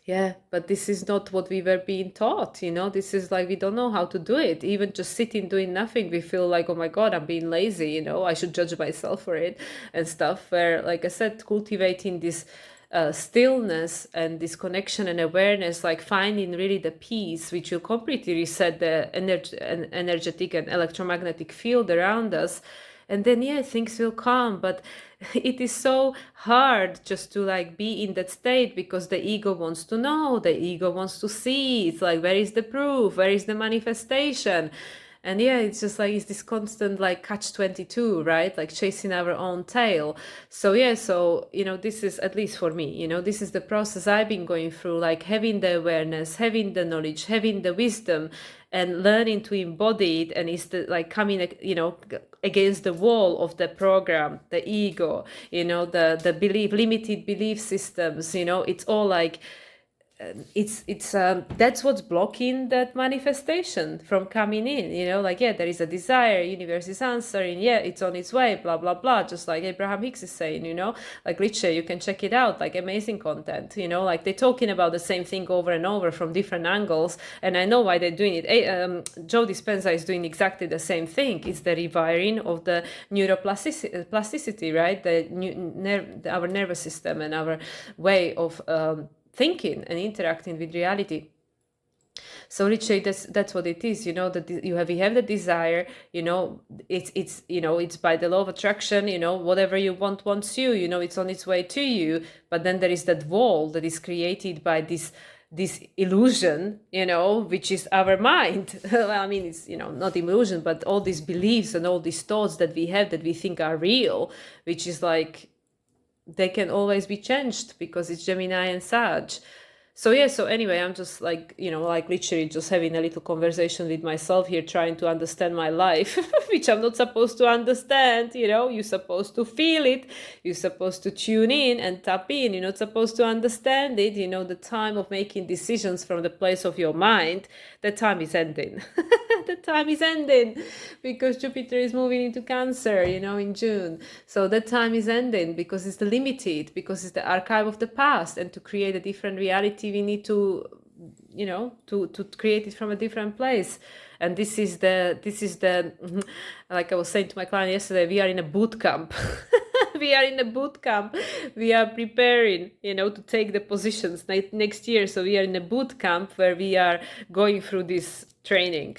Yeah, but this is not what we were being taught, this is like, we don't know how to do it. Even just sitting doing nothing, we feel like, oh my God, I'm being lazy, I should judge myself for it and stuff. Where, like I said, cultivating this stillness and this connection and awareness, like finding really the peace, which will completely reset the energetic and electromagnetic field around us. And then, yeah, things will calm. But it is so hard just to like be in that state because the ego wants to know, the ego wants to see. It's like, where is the proof? Where is the manifestation? And yeah, it's just like, it's this constant like catch-22, right? Like chasing our own tail. So yeah, so, this is, at least for me, this is the process I've been going through, like having the awareness, having the knowledge, having the wisdom, and learning to embody it. And it's like coming, against the wall of the program, the ego, the limited belief systems, it's all like, it's that's what's blocking that manifestation from coming in, like, yeah, there is a desire, universe is answering, yeah, it's on its way, blah blah blah, just like Abraham Hicks is saying, like Richie, you can check it out, like amazing content, like they're talking about the same thing over and over from different angles, and I know why they're doing it. Joe Dispenza is doing exactly the same thing. It's the rewiring of the neuroplasticity, right? Our nervous system and our way of thinking and interacting with reality. So literally that's what it is, that we have the desire, it's by the law of attraction, whatever you wants you, it's on its way to you. But then there is that wall that is created by this illusion, which is our mind. Well, I mean, it's, not illusion, but all these beliefs and all these thoughts that we have that we think are real, which is like, they can always be changed because it's Gemini and Sag. So yeah, so anyway, I'm just like, like literally just having a little conversation with myself here, trying to understand my life, which I'm not supposed to understand, you're supposed to feel it, you're supposed to tune in and tap in, you're not supposed to understand it, the time of making decisions from the place of your mind, the time is ending. The time is ending because Jupiter is moving into Cancer, in June. So that time is ending because it's the limited, because it's the archive of the past, and to create a different reality, we need to, to create it from a different place. And this is the, like I was saying to my client yesterday, we are in a boot camp. We are in a boot camp. We are preparing, to take the positions next year. So we are in a boot camp where we are going through this training,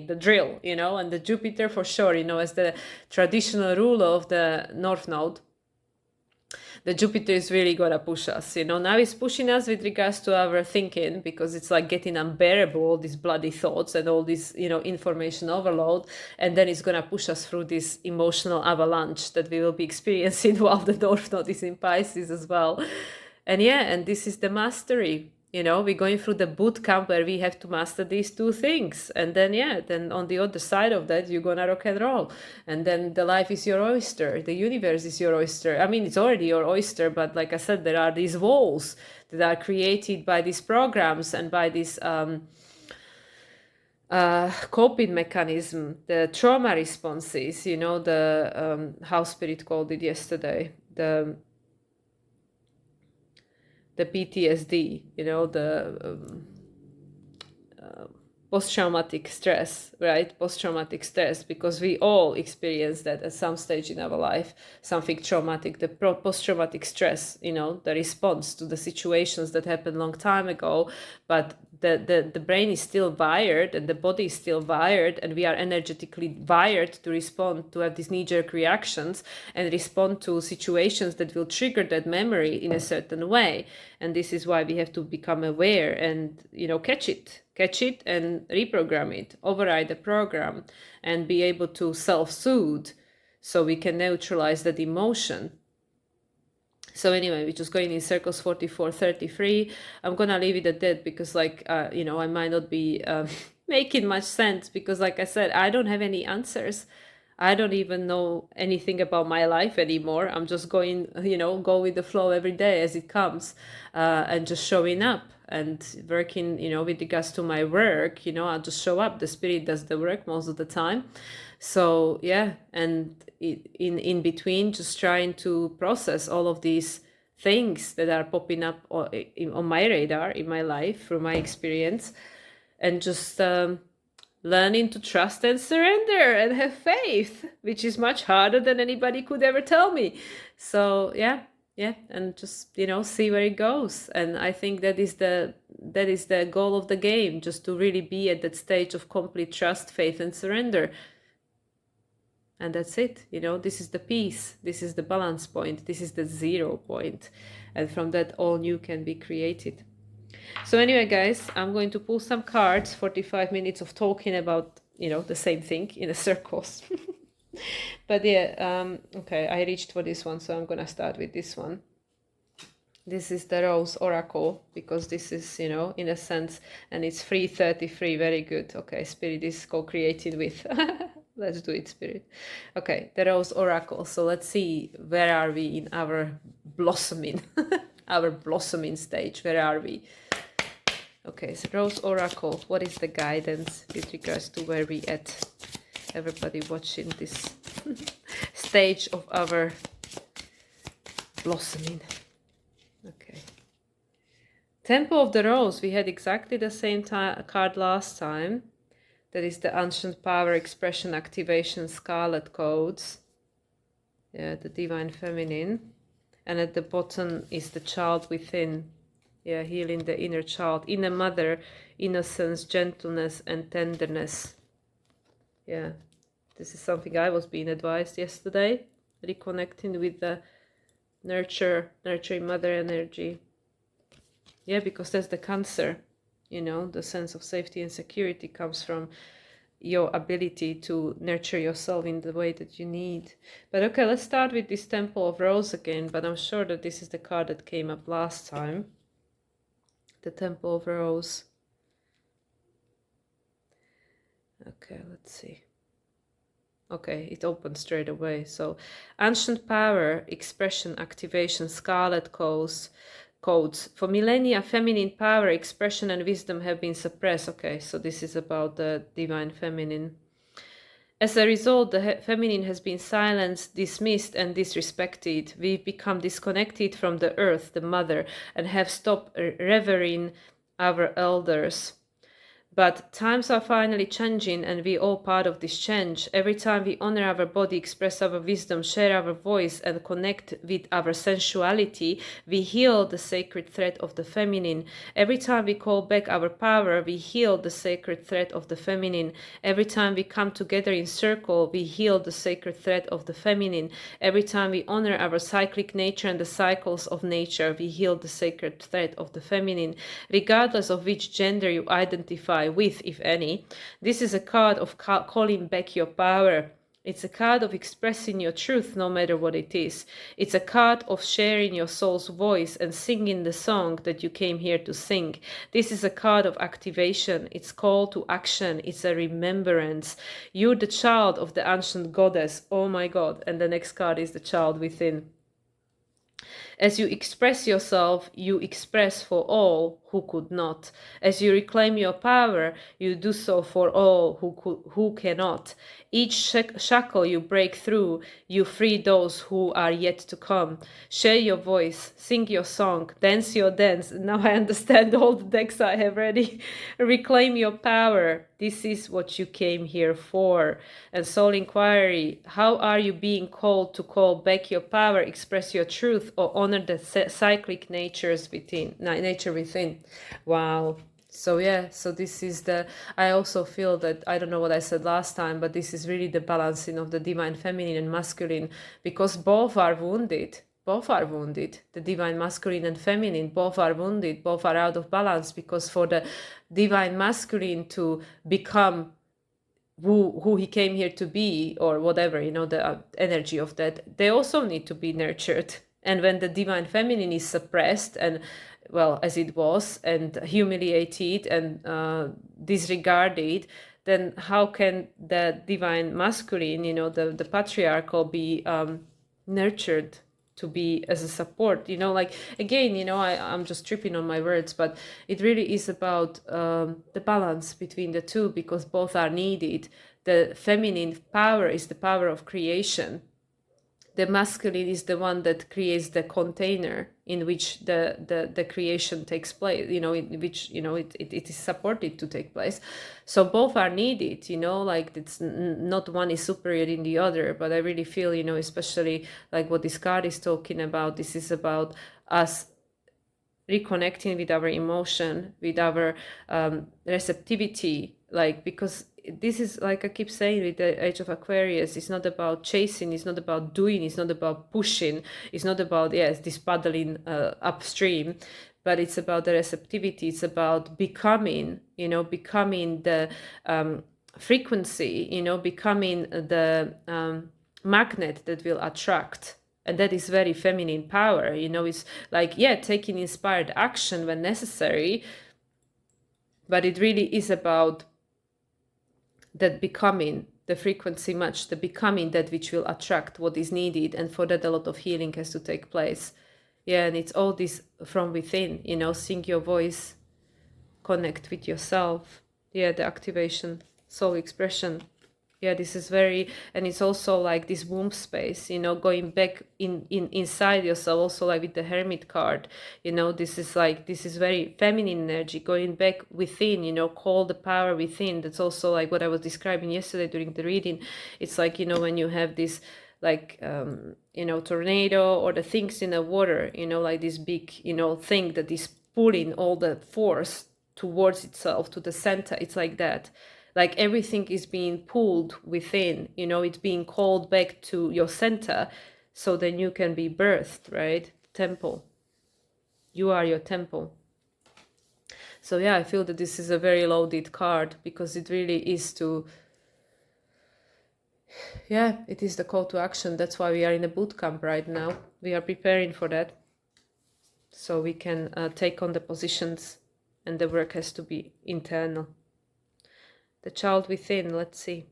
the drill, and the Jupiter for sure, as the traditional ruler of the North Node. The Jupiter is really gonna push us, now it's pushing us with regards to our thinking, because it's like getting unbearable, all these bloody thoughts and all this, information overload, and then it's gonna push us through this emotional avalanche that we will be experiencing while the North Node is in Pisces as well. And yeah, and this is the mastery. We're going through the boot camp where we have to master these two things. And then, yeah, then on the other side of that, you're gonna rock and roll. And then the life is your oyster. The universe is your oyster. I mean, it's already your oyster, but like I said, there are these walls that are created by these programs and by this coping mechanism, the trauma responses, the house spirit called it yesterday, the PTSD, post-traumatic stress, right? Post-traumatic stress, because we all experience that at some stage in our life, something traumatic, the post-traumatic stress, the response to the situations that happened long time ago, but the brain is still wired and the body is still wired, and we are energetically wired to respond, to have these knee-jerk reactions and respond to situations that will trigger that memory in a certain way. And this is why we have to become aware and catch it and reprogram it, override the program, and be able to self-soothe so we can neutralize that emotion. So anyway, we're just going in circles 44, 33. I'm gonna leave it at that because I might not be making much sense, because like I said, I don't have any answers. I don't even know anything about my life anymore. I'm just going, go with the flow every day as it comes, and just showing up and working, with regards to my work, I'll just show up. The spirit does the work most of the time. So yeah, and in between, just trying to process all of these things that are popping up on my radar in my life through my experience, and just learning to trust and surrender and have faith, which is much harder than anybody could ever tell me. So yeah, and just see where it goes. And I think that is the goal of the game, just to really be at that stage of complete trust, faith, and surrender. And that's it. This is the peace, this is the balance point, this is the 0 point, and from that all new can be created. So anyway, guys, I'm going to pull some cards. 45 minutes of talking about, the same thing in a circles. But yeah, okay, I reached for this one, so I'm going to start with this one. This is the Rose Oracle, because this is, in a sense, and it's 333, very good. Okay, Spirit is co-created with. Let's do it, Spirit. Okay, the Rose Oracle. So let's see, where are we in our blossoming, our blossoming stage? Where are we? Okay, so Rose Oracle, what is the guidance with regards to where we at? Everybody watching this stage of our blossoming. Okay. Temple of the Rose, we had exactly the same card last time. That is the Ancient Power, Expression, Activation, Scarlet Codes. Yeah, the Divine Feminine. And at the bottom is the Child Within. Yeah, healing the inner child, inner mother, innocence, gentleness, and tenderness. Yeah, this is something I was being advised yesterday. Reconnecting with the nurturing mother energy. Yeah, because that's the Cancer. The sense of safety and security comes from your ability to nurture yourself in the way that you need. But okay, let's start with this Temple of Rose again, but I'm sure that this is the card that came up last time. The Temple of Rose. Okay, let's see. Okay, it opened straight away. So, Ancient Power, Expression, Activation, Scarlet Codes. For millennia, feminine power, expression, and wisdom have been suppressed. Okay, so this is about the Divine Feminine. As a result, the feminine has been silenced, dismissed, and disrespected. We've become disconnected from the earth, the mother, and have stopped revering our elders. But times are finally changing, and we all part of this change. Every time we honor our body, express our wisdom, share our voice, and connect with our sensuality, we heal the sacred thread of the feminine. Every time we call back our power, we heal the sacred thread of the feminine. Every time we come together in circle, we heal the sacred thread of the feminine. Every time we honor our cyclic nature and the cycles of nature, we heal the sacred thread of the feminine. Regardless of which gender you identify with, if any, this is a card of calling back your power. It's a card of expressing your truth, no matter what it is. It's a card of sharing your soul's voice and singing the song that you came here to sing. This is a card of activation. It's call to action. It's a remembrance. You're the child of the ancient goddess. Oh my God. And the next card is the Child Within. As you express yourself, you express for all who could not. As you reclaim your power, you do so for all who cannot. Each shackle you break through, you free those who are yet to come. Share your voice, sing your song, dance your dance. Now I understand all the decks I have ready. Reclaim your power. This is what you came here for. And Soul Inquiry, how are you being called to call back your power, express your truth, or honor the cyclic nature within? Wow. So yeah, so this is I also feel that, I don't know what I said last time, but this is really the balancing of the divine feminine and masculine, because both are wounded. Both are wounded. The divine masculine and feminine, both are wounded, both are out of balance, because for the divine masculine to become who he came here to be, or whatever, the energy of that, they also need to be nurtured. And when the divine feminine is suppressed, and well, as it was, and humiliated and disregarded, then how can the divine masculine, the patriarchal, be nurtured to be as a support? Like, again, I'm just tripping on my words, but it really is about the balance between the two, because both are needed. The feminine power is the power of creation. The masculine is the one that creates the container in which the creation takes place, in which it is supported to take place. So both are needed, like it's not one is superior in the other. But I really feel, especially like what this card is talking about, this is about us reconnecting with our emotion, with our receptivity, like, because this is, like I keep saying, with the age of Aquarius, it's not about chasing, it's not about doing, it's not about pushing, it's not about, this paddling upstream, but it's about the receptivity. It's about becoming, becoming the frequency, becoming the magnet that will attract. And that is very feminine power, it's like, taking inspired action when necessary, but it really is about that becoming the frequency match, the becoming that which will attract what is needed. And for that, a lot of healing has to take place. And it's all this from within, sing your voice, connect with yourself. The activation, soul expression. This is very, and it's also like this womb space, going back inside yourself, also like with the Hermit card, this is very feminine energy, going back within, call the power within. That's also like what I was describing yesterday during the reading. It's like, when you have this, like, tornado, or the things in the water, like this big, thing that is pulling all the force towards itself, to the center. It's like that. Like everything is being pulled within, it's being called back to your center, so then you can be birthed, right? Temple. You are your temple. So I feel that this is a very loaded card, because it really is it is the call to action. That's why we are in a boot camp right now. We are preparing for that, so we can take on the positions, and the work has to be internal. The child within, let's see.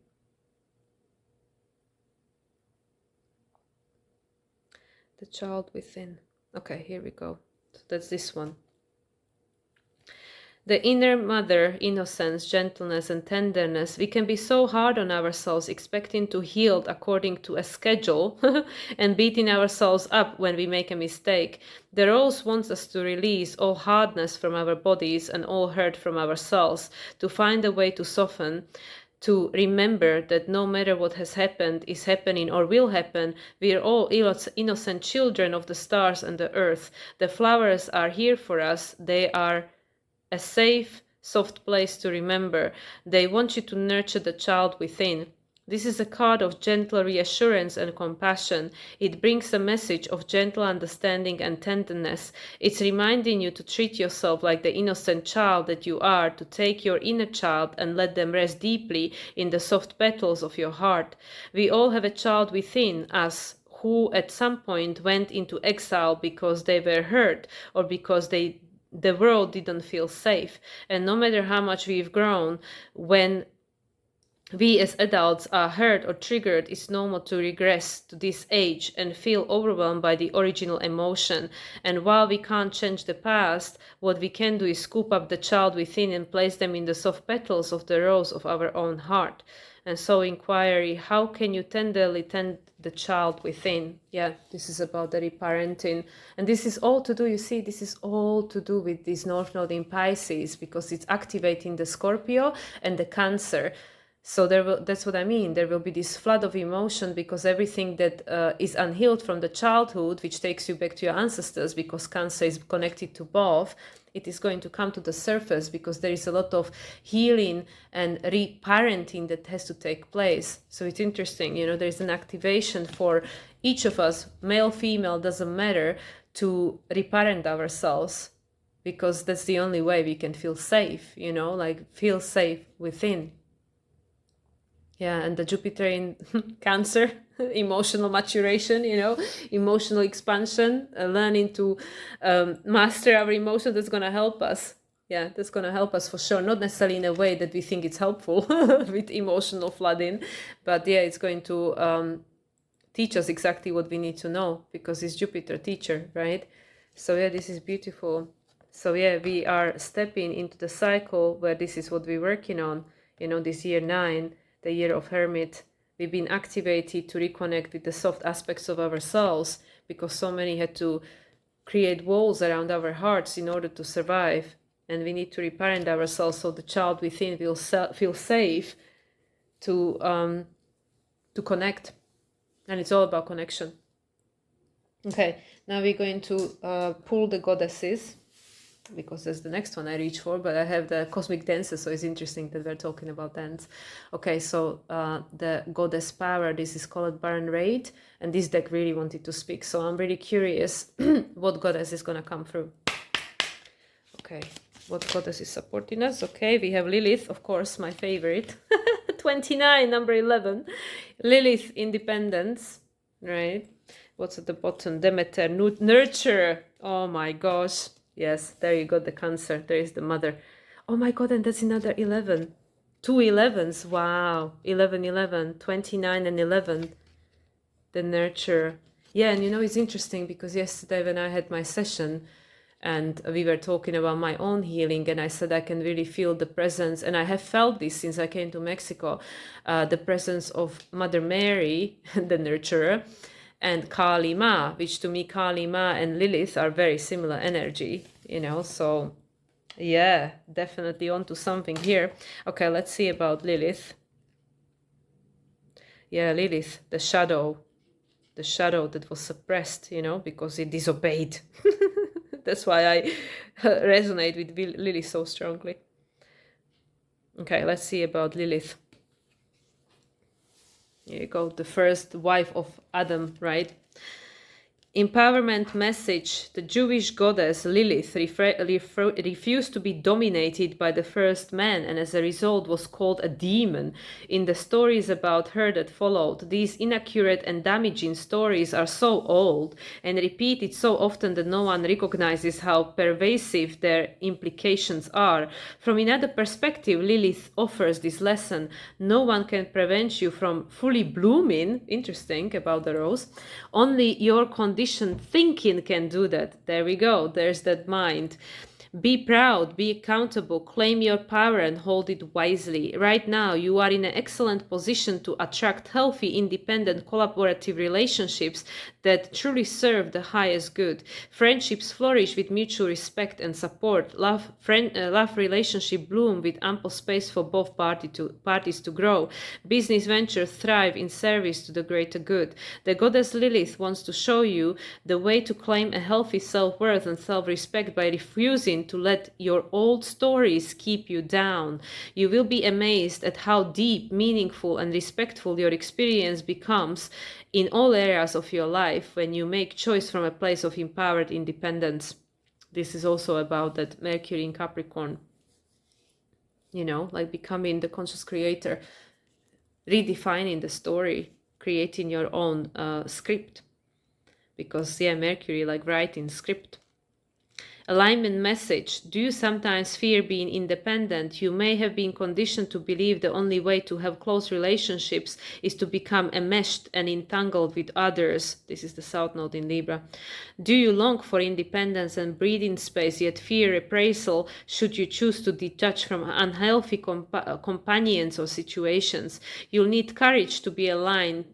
The child within. Okay, here we go. So that's this one. The inner mother, innocence, gentleness, and tenderness. We can be so hard on ourselves, expecting to heal according to a schedule and beating ourselves up when we make a mistake. The rose wants us to release all hardness from our bodies and all hurt from ourselves, to find a way to soften, to remember that no matter what has happened, is happening, or will happen, we are all innocent children of the stars and the earth. The flowers are here for us. They are a safe, soft place to remember. They want you to nurture the child within. This is a card of gentle reassurance and compassion. It brings a message of gentle understanding and tenderness. It's reminding you to treat yourself like the innocent child that you are, to take your inner child and let them rest deeply in the soft petals of your heart. We all have a child within us who at some point went into exile because they were hurt, or because the world didn't feel safe. And no matter how much we've grown, when we as adults are hurt or triggered, it's normal to regress to this age and feel overwhelmed by the original emotion. And while we can't change the past, what we can do is scoop up the child within and place them in the soft petals of the rose of our own heart. And so, inquiry, how can you tenderly tend the child within? Yeah, this is about the reparenting. And this is all to do, you see, this is all to do with this North Node in Pisces, because it's activating the Scorpio and the Cancer. So that's what I mean. There will be this flood of emotion, because everything that is unhealed from the childhood, which takes you back to your ancestors, because Cancer is connected to both, it is going to come to the surface, because there is a lot of healing and reparenting that has to take place. So it's interesting, there is an activation for each of us, male, female, doesn't matter, to reparent ourselves, because that's the only way we can feel safe, like feel safe within. Yeah, and the Jupiter in Cancer, emotional maturation, emotional expansion, learning to master our emotions, that's going to help us. Yeah, that's going to help us for sure. Not necessarily in a way that we think it's helpful with emotional flooding, but yeah, it's going to teach us exactly what we need to know, because it's Jupiter teacher, right? So yeah, this is beautiful. So yeah, we are stepping into the cycle where this is what we're working on, this year 9, the year of Hermit. We've been activated to reconnect with the soft aspects of ourselves, because so many had to create walls around our hearts in order to survive. And we need to reparent ourselves so the child within will feel safe to connect. And it's all about connection. Okay, now we're going to pull the goddesses, because that's the next one I reach for, but I have the cosmic dances, so it's interesting that we're talking about dance. Okay, so the goddess power, this is called Baron Raid, and this deck really wanted to speak, so I'm really curious what goddess is going to come through. Okay, what goddess is supporting us? Okay, we have Lilith, of course, my favorite. 29, number 11. Lilith, independence, right? What's at the bottom? Demeter, nurture. Oh my gosh. Yes, there you go, the Cancer. There is the mother. Oh my god, and that's another 11. 2 11s. Wow. 11, 11. 29 and 11. The nurture. Yeah, and it's interesting, because yesterday when I had my session, and we were talking about my own healing, and I said I can really feel the presence, and I have felt this since I came to Mexico, the presence of Mother Mary, the nurturer, and Kali Ma, which to me Kali Ma and Lilith are very similar energy, so yeah, definitely onto something here. Okay, let's see about Lilith. Yeah, Lilith, the shadow that was suppressed, because it disobeyed. That's why I resonate with Lilith so strongly. Okay, let's see about Lilith. Here you go, the first wife of Adam, right? Empowerment message. The Jewish goddess Lilith refused to be dominated by the first man, and as a result was called a demon. In the stories about her that followed, these inaccurate and damaging stories are so old and repeated so often that no one recognizes how pervasive their implications are. From another perspective, Lilith offers this lesson. No one can prevent you from fully blooming. Interesting about the rose. Only your conditioned thinking can do that. There we go. There's that mind. Be proud, be accountable, claim your power and hold it wisely. Right now, you are in an excellent position to attract healthy, independent, collaborative relationships that truly serve the highest good. Friendships flourish with mutual respect and support. Love relationship bloom with ample space for both parties to grow. Business ventures thrive in service to the greater good. The goddess Lilith wants to show you the way to claim a healthy self-worth and self-respect by refusing to let your old stories keep you down. You will be amazed at how deep, meaningful, and respectful your experience becomes in all areas of your life when you make choice from a place of empowered independence. This is also about that Mercury in Capricorn, like becoming the conscious creator, redefining the story, creating your own script. Because Mercury, like writing script. Alignment message. Do you sometimes fear being independent? You may have been conditioned to believe the only way to have close relationships is to become enmeshed and entangled with others. This is the South Node in Libra. Do you long for independence and breathing space, yet fear reprisal should you choose to detach from unhealthy companions or situations? You'll need courage to be aligned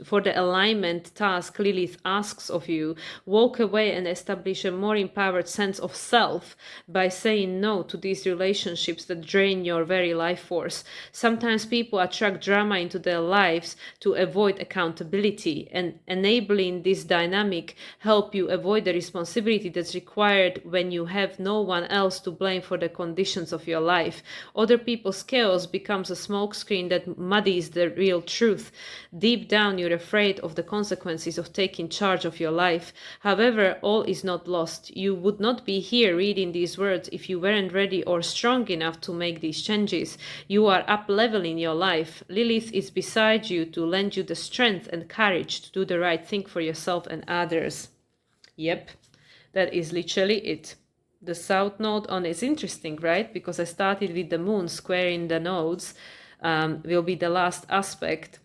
for the alignment task Lilith asks of you. Walk away and establish a more empowered sense of self by saying no to these relationships that drain your very life force. Sometimes people attract drama into their lives to avoid accountability, and enabling this dynamic help you avoid the responsibility that's required when you have no one else to blame for the conditions of your life. Other people's chaos becomes a smokescreen that muddies the real truth. Deep down, you're afraid of the consequences of taking charge of your life. However, all is not lost. You would not be here reading these words if you weren't ready or strong enough to make these changes. You are up-leveling your life. Lilith is beside you to lend you the strength and courage to do the right thing for yourself and others. Yep, that is literally it. The South Node on is interesting, right? Because I started with the moon squaring the nodes, will be the last aspect.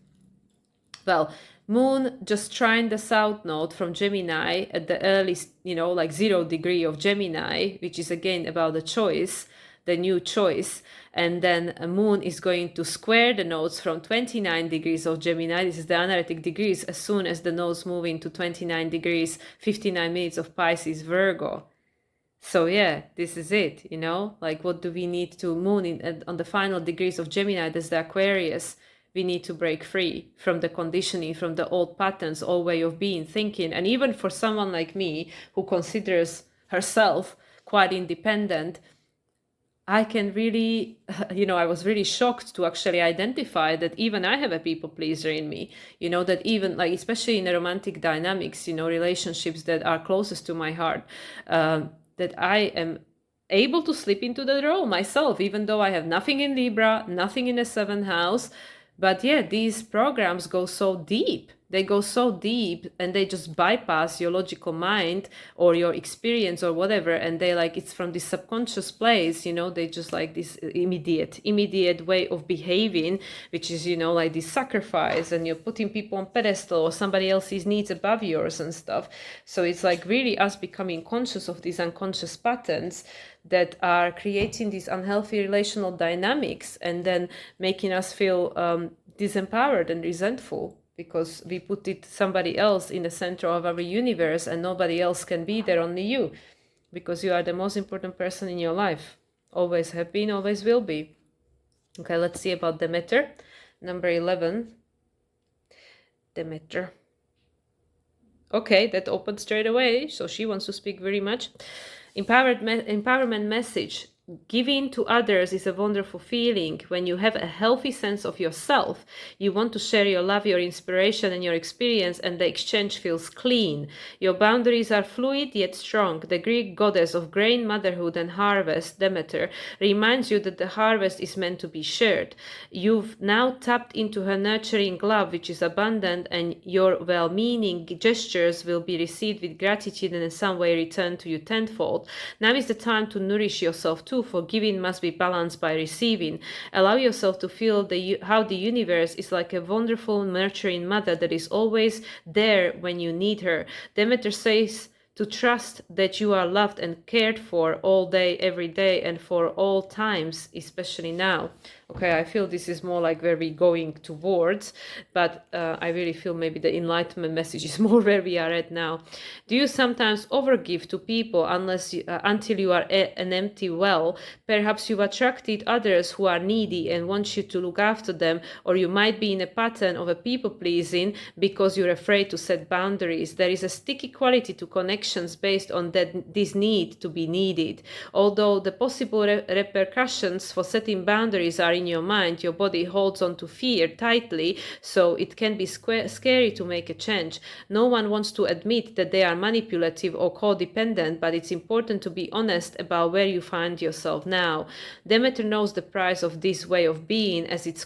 Well, moon just trined the South Node from Gemini at the earliest, like 0 degree of Gemini, which is again about the choice, the new choice. And then a moon is going to square the nodes from 29 degrees of Gemini. This is the analytic degrees as soon as the nodes move into 29 degrees, 59 minutes of Pisces, Virgo. So yeah, this is it, like what do we need to moon on the final degrees of Gemini? That's the Aquarius. We need to break free from the conditioning, from the old patterns, old way of being, thinking. And even for someone like me who considers herself quite independent, I can really, I was really shocked to actually identify that even I have a people pleaser in me, that even like, especially in the romantic dynamics, relationships that are closest to my heart, that I am able to slip into the role myself, even though I have nothing in Libra, nothing in the 7th house. But yeah, these programs go so deep. They go so deep and they just bypass your logical mind or your experience or whatever. And they it's from this subconscious place, they just like this immediate way of behaving, which is, like this sacrifice, and you're putting people on pedestal or somebody else's needs above yours and stuff. So it's like really us becoming conscious of these unconscious patterns that are creating these unhealthy relational dynamics and then making us feel disempowered and resentful, because we put somebody else in the center of our universe and nobody else can be there, only you, because you are the most important person in your life. Always have been, always will be. Okay, let's see about Demeter. Number 11. Demeter. Okay, that opened straight away, so she wants to speak very much. Empowerment message. Giving to others is a wonderful feeling. When you have a healthy sense of yourself, you want to share your love, your inspiration, and your experience, and the exchange feels clean. Your boundaries are fluid yet strong. The Greek goddess of grain, motherhood, and harvest, Demeter, reminds you that the harvest is meant to be shared. You've now tapped into her nurturing love, which is abundant, and your well-meaning gestures will be received with gratitude and in some way returned to you tenfold. Now is the time to nourish yourself too, for giving must be balanced by receiving. Allow yourself to feel how the universe is like a wonderful nurturing mother that is always there when you need her. Demeter says to trust that you are loved and cared for all day, every day, and for all times, especially now. Okay, I feel this is more like where we're going towards, but I really feel maybe the enlightenment message is more where we are at now. Do you sometimes overgive to people until you are an empty well? Perhaps you've attracted others who are needy and want you to look after them, or you might be in a pattern of a people-pleasing because you're afraid to set boundaries. There is a sticky quality to connections based on this need to be needed. Although the possible repercussions for setting boundaries are in your mind, your body holds on to fear tightly, so it can be scary to make a change. No one wants to admit that they are manipulative or codependent, but it's important to be honest about where you find yourself now. Demeter knows the price of this way of being, as it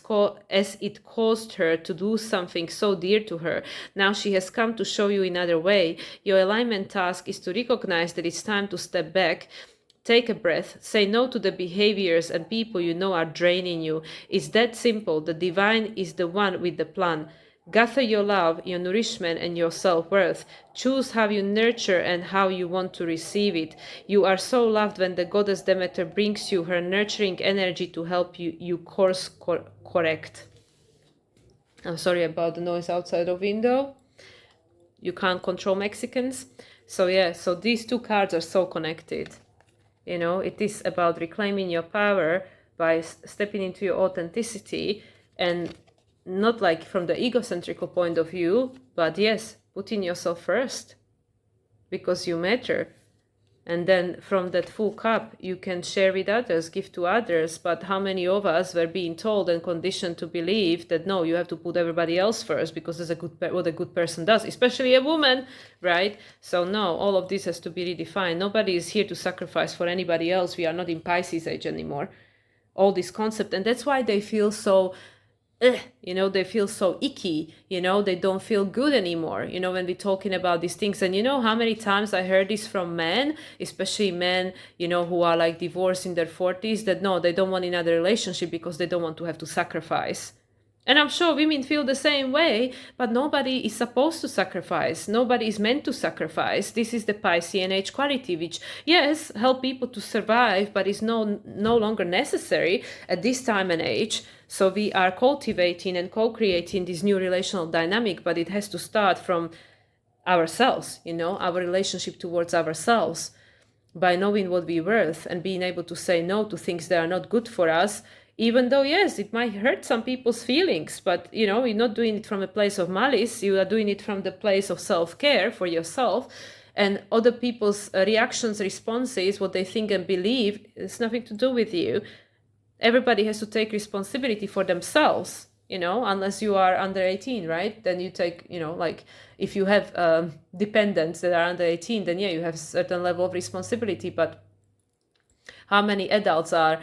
caused her to do something so dear to her. Now she has come to show you another way. Your alignment task is to recognize that it's time to step back. Take a breath, say no to the behaviors and people you know are draining you. It's that simple. The divine is the one with the plan. Gather your love, your nourishment, and your self-worth. Choose how you nurture and how you want to receive it. You are so loved when the goddess Demeter brings you her nurturing energy to help you course correct. I'm sorry about the noise outside the window. You can't control Mexicans. So yeah, so these two cards are so connected. You know, it is about reclaiming your power by stepping into your authenticity, and not like from the egocentrical point of view, but yes, putting yourself first because you matter. And then from that full cup, you can share with others, give to others. But how many of us were being told and conditioned to believe that, no, you have to put everybody else first because that's what a good person does, especially a woman, right? So no, all of this has to be redefined. Nobody is here to sacrifice for anybody else. We are not in Pisces age anymore. All this concept. And that's why they feel so... you know, they feel so icky, you know, they don't feel good anymore, you know, when we're talking about these things. And you know how many times I heard this from men, especially men, you know, who are like divorced in their 40s, that no, they don't want another relationship because they don't want to have to sacrifice. And I'm sure women feel the same way, but nobody is supposed to sacrifice. Nobody is meant to sacrifice. This is the Piscean age quality, which, yes, help people to survive, but is no longer necessary at this time and age. So we are cultivating and co-creating this new relational dynamic, but it has to start from ourselves, you know, our relationship towards ourselves, by knowing what we're worth and being able to say no to things that are not good for us. Even though, yes, it might hurt some people's feelings, but, you know, you're not doing it from a place of malice. You are doing it from the place of self-care for yourself. And other people's reactions, responses, what they think and believe, it's nothing to do with you. Everybody has to take responsibility for themselves, you know, unless you are under 18, right? Then you take, you know, like if you have dependents that are under 18, then yeah, you have a certain level of responsibility. But how many adults are...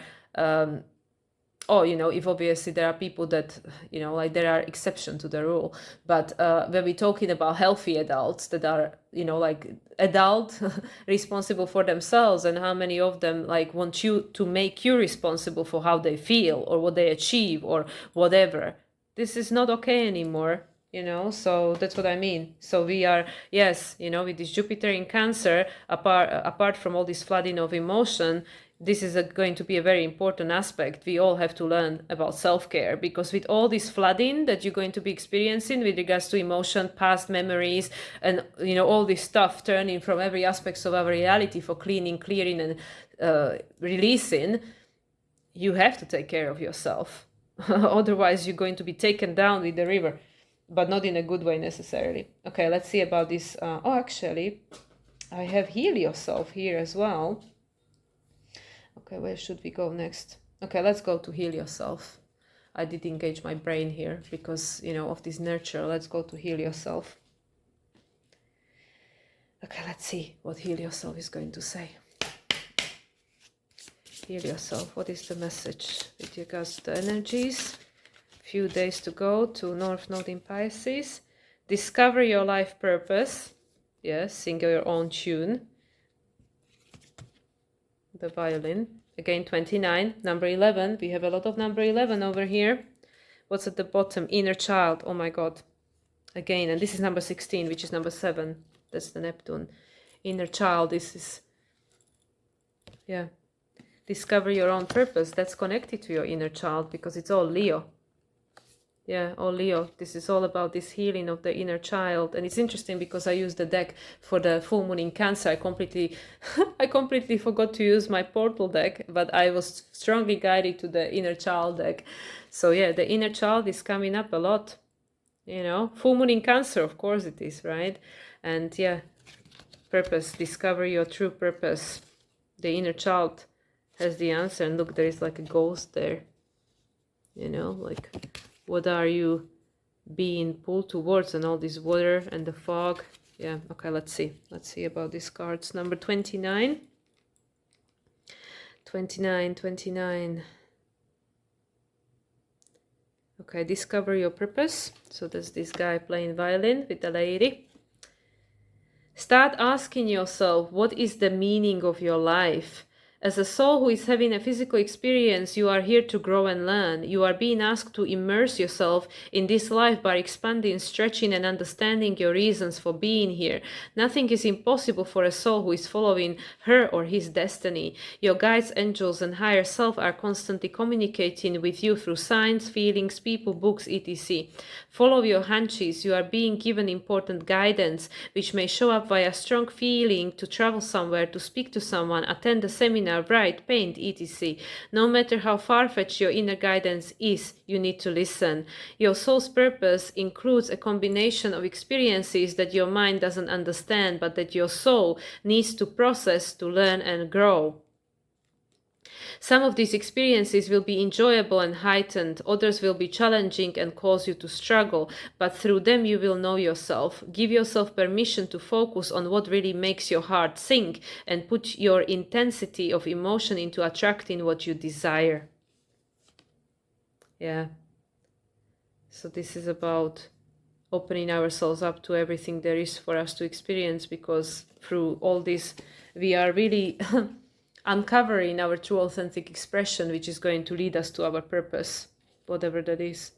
you know, if obviously there are people that, you know, like there are exceptions to the rule. But when we're talking about healthy adults that are, you know, like adult, responsible for themselves, and how many of them like want you to make you responsible for how they feel or what they achieve or whatever. This is not okay anymore, you know, so that's what I mean. So we are, yes, you know, with this Jupiter in Cancer, apart from all this flooding of emotion, this is going to be a very important aspect. We all have to learn about self-care, because with all this flooding that you're going to be experiencing with regards to emotion, past memories, and, you know, all this stuff turning from every aspects of our reality for cleaning, clearing, and releasing, you have to take care of yourself. Otherwise, you're going to be taken down with the river, but not in a good way necessarily. Okay, let's see about this. Actually, I have Heal Yourself here as well. Okay, where should we go next? Okay, let's go to Heal Yourself. I did engage my brain here because, you know, of this nurture. Let's go to Heal Yourself. Okay, let's see what Heal Yourself is going to say. Heal Yourself. What is the message with regards to the energies? Few days to go to North Node in Pisces. Discover your life purpose. Yes, sing your own tune. The violin. Again, 29. Number 11. We have a lot of number 11 over here. What's at the bottom? Inner child. Oh my God. Again, and this is number 16, which is number 7. That's the Neptune. Inner child. This is... yeah. Discover your own purpose. That's connected to your inner child because it's all Leo. Yeah, all Leo. This is all about this healing of the inner child. And it's interesting because I used the deck for the full moon in Cancer. I completely forgot to use my portal deck, but I was strongly guided to the inner child deck. So yeah, the inner child is coming up a lot. You know, full moon in Cancer, of course it is, right? And yeah, purpose. Discover your true purpose. The inner child has the answer. And look, there is like a ghost there. You know, like what are you being pulled towards, and all this water and the fog. Yeah, okay, let's see about these cards. Number 29. 29. Okay, discover your purpose. So there's this guy playing violin with the lady. Start asking yourself, what is the meaning of your life? As a soul who is having a physical experience, you are here to grow and learn. You are being asked to immerse yourself in this life by expanding, stretching, and understanding your reasons for being here. Nothing is impossible for a soul who is following her or his destiny. Your guides, angels, and higher self are constantly communicating with you through signs, feelings, people, books, etc. Follow your hunches. You are being given important guidance, which may show up via strong feeling to travel somewhere, to speak to someone, attend a seminar, write, paint, etc. No matter how far-fetched your inner guidance is, you need to listen. Your soul's purpose includes a combination of experiences that your mind doesn't understand, but that your soul needs to process, to learn and grow. Some of these experiences will be enjoyable and heightened, others will be challenging and cause you to struggle, but through them you will know yourself. Give yourself permission to focus on what really makes your heart sing and put your intensity of emotion into attracting what you desire. Yeah. So this is about opening ourselves up to everything there is for us to experience, because through all this we are really uncovering our true authentic expression, which is going to lead us to our purpose, whatever that is.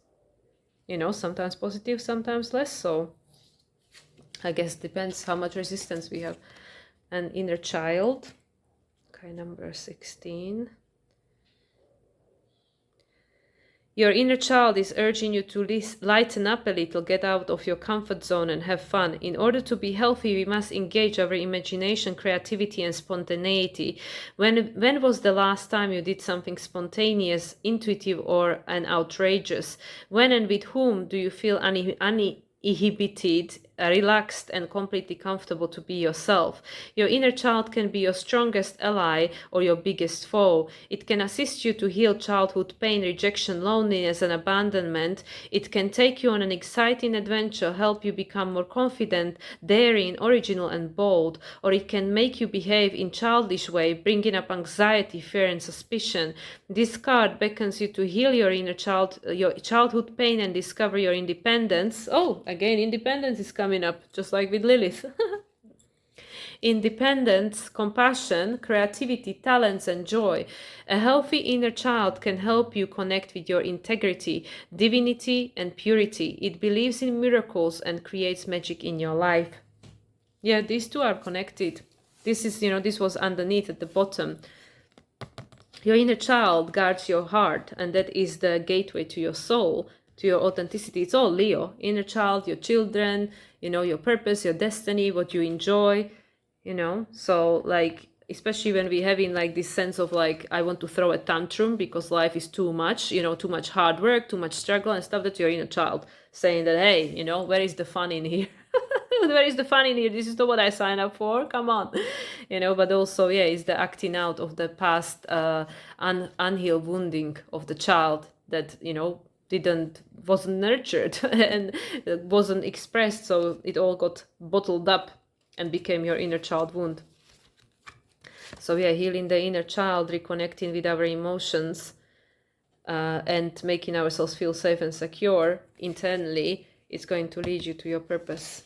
You know, sometimes positive, sometimes less so. I guess depends how much resistance we have. An inner child. Okay, number 16. Your inner child is urging you to lighten up a little, get out of your comfort zone and have fun. In order to be healthy, we must engage our imagination, creativity, and spontaneity. When was the last time you did something spontaneous, intuitive, or outrageous? When and with whom do you feel uninhibited, relaxed, and completely comfortable to be yourself? Your inner child can be your strongest ally or your biggest foe. It can assist you to heal childhood pain, rejection, loneliness, and abandonment. It can take you on an exciting adventure, help you become more confident, daring, original, and bold. Or it can make you behave in childish way, bringing up anxiety, fear, and suspicion. This card beckons you to heal your inner child, your childhood pain, and discover your independence. Oh, again, independence is coming up, just like with Lilith. Independence, compassion, creativity, talents, and joy. A healthy inner child can help you connect with your integrity, divinity, and purity. It believes in miracles and creates magic in your life. Yeah, these two are connected. This is, this was underneath at the bottom. Your inner child guards your heart, and that is the gateway to your soul, to your authenticity. It's all Leo. Inner child, your children, your purpose, your destiny, what you enjoy, So, like, especially when we're having, like, this sense of, like, I want to throw a tantrum because life is too much, too much hard work, too much struggle and stuff, that's your inner child saying that, hey, where is the fun in here? Where is the fun in here? This is not what I signed up for. Come on. But also, yeah, it's the acting out of the past unhealed wounding of the child that, wasn't nurtured and wasn't expressed. So it all got bottled up and became your inner child wound. So yeah, healing the inner child, reconnecting with our emotions, and making ourselves feel safe and secure internally, is going to lead you to your purpose.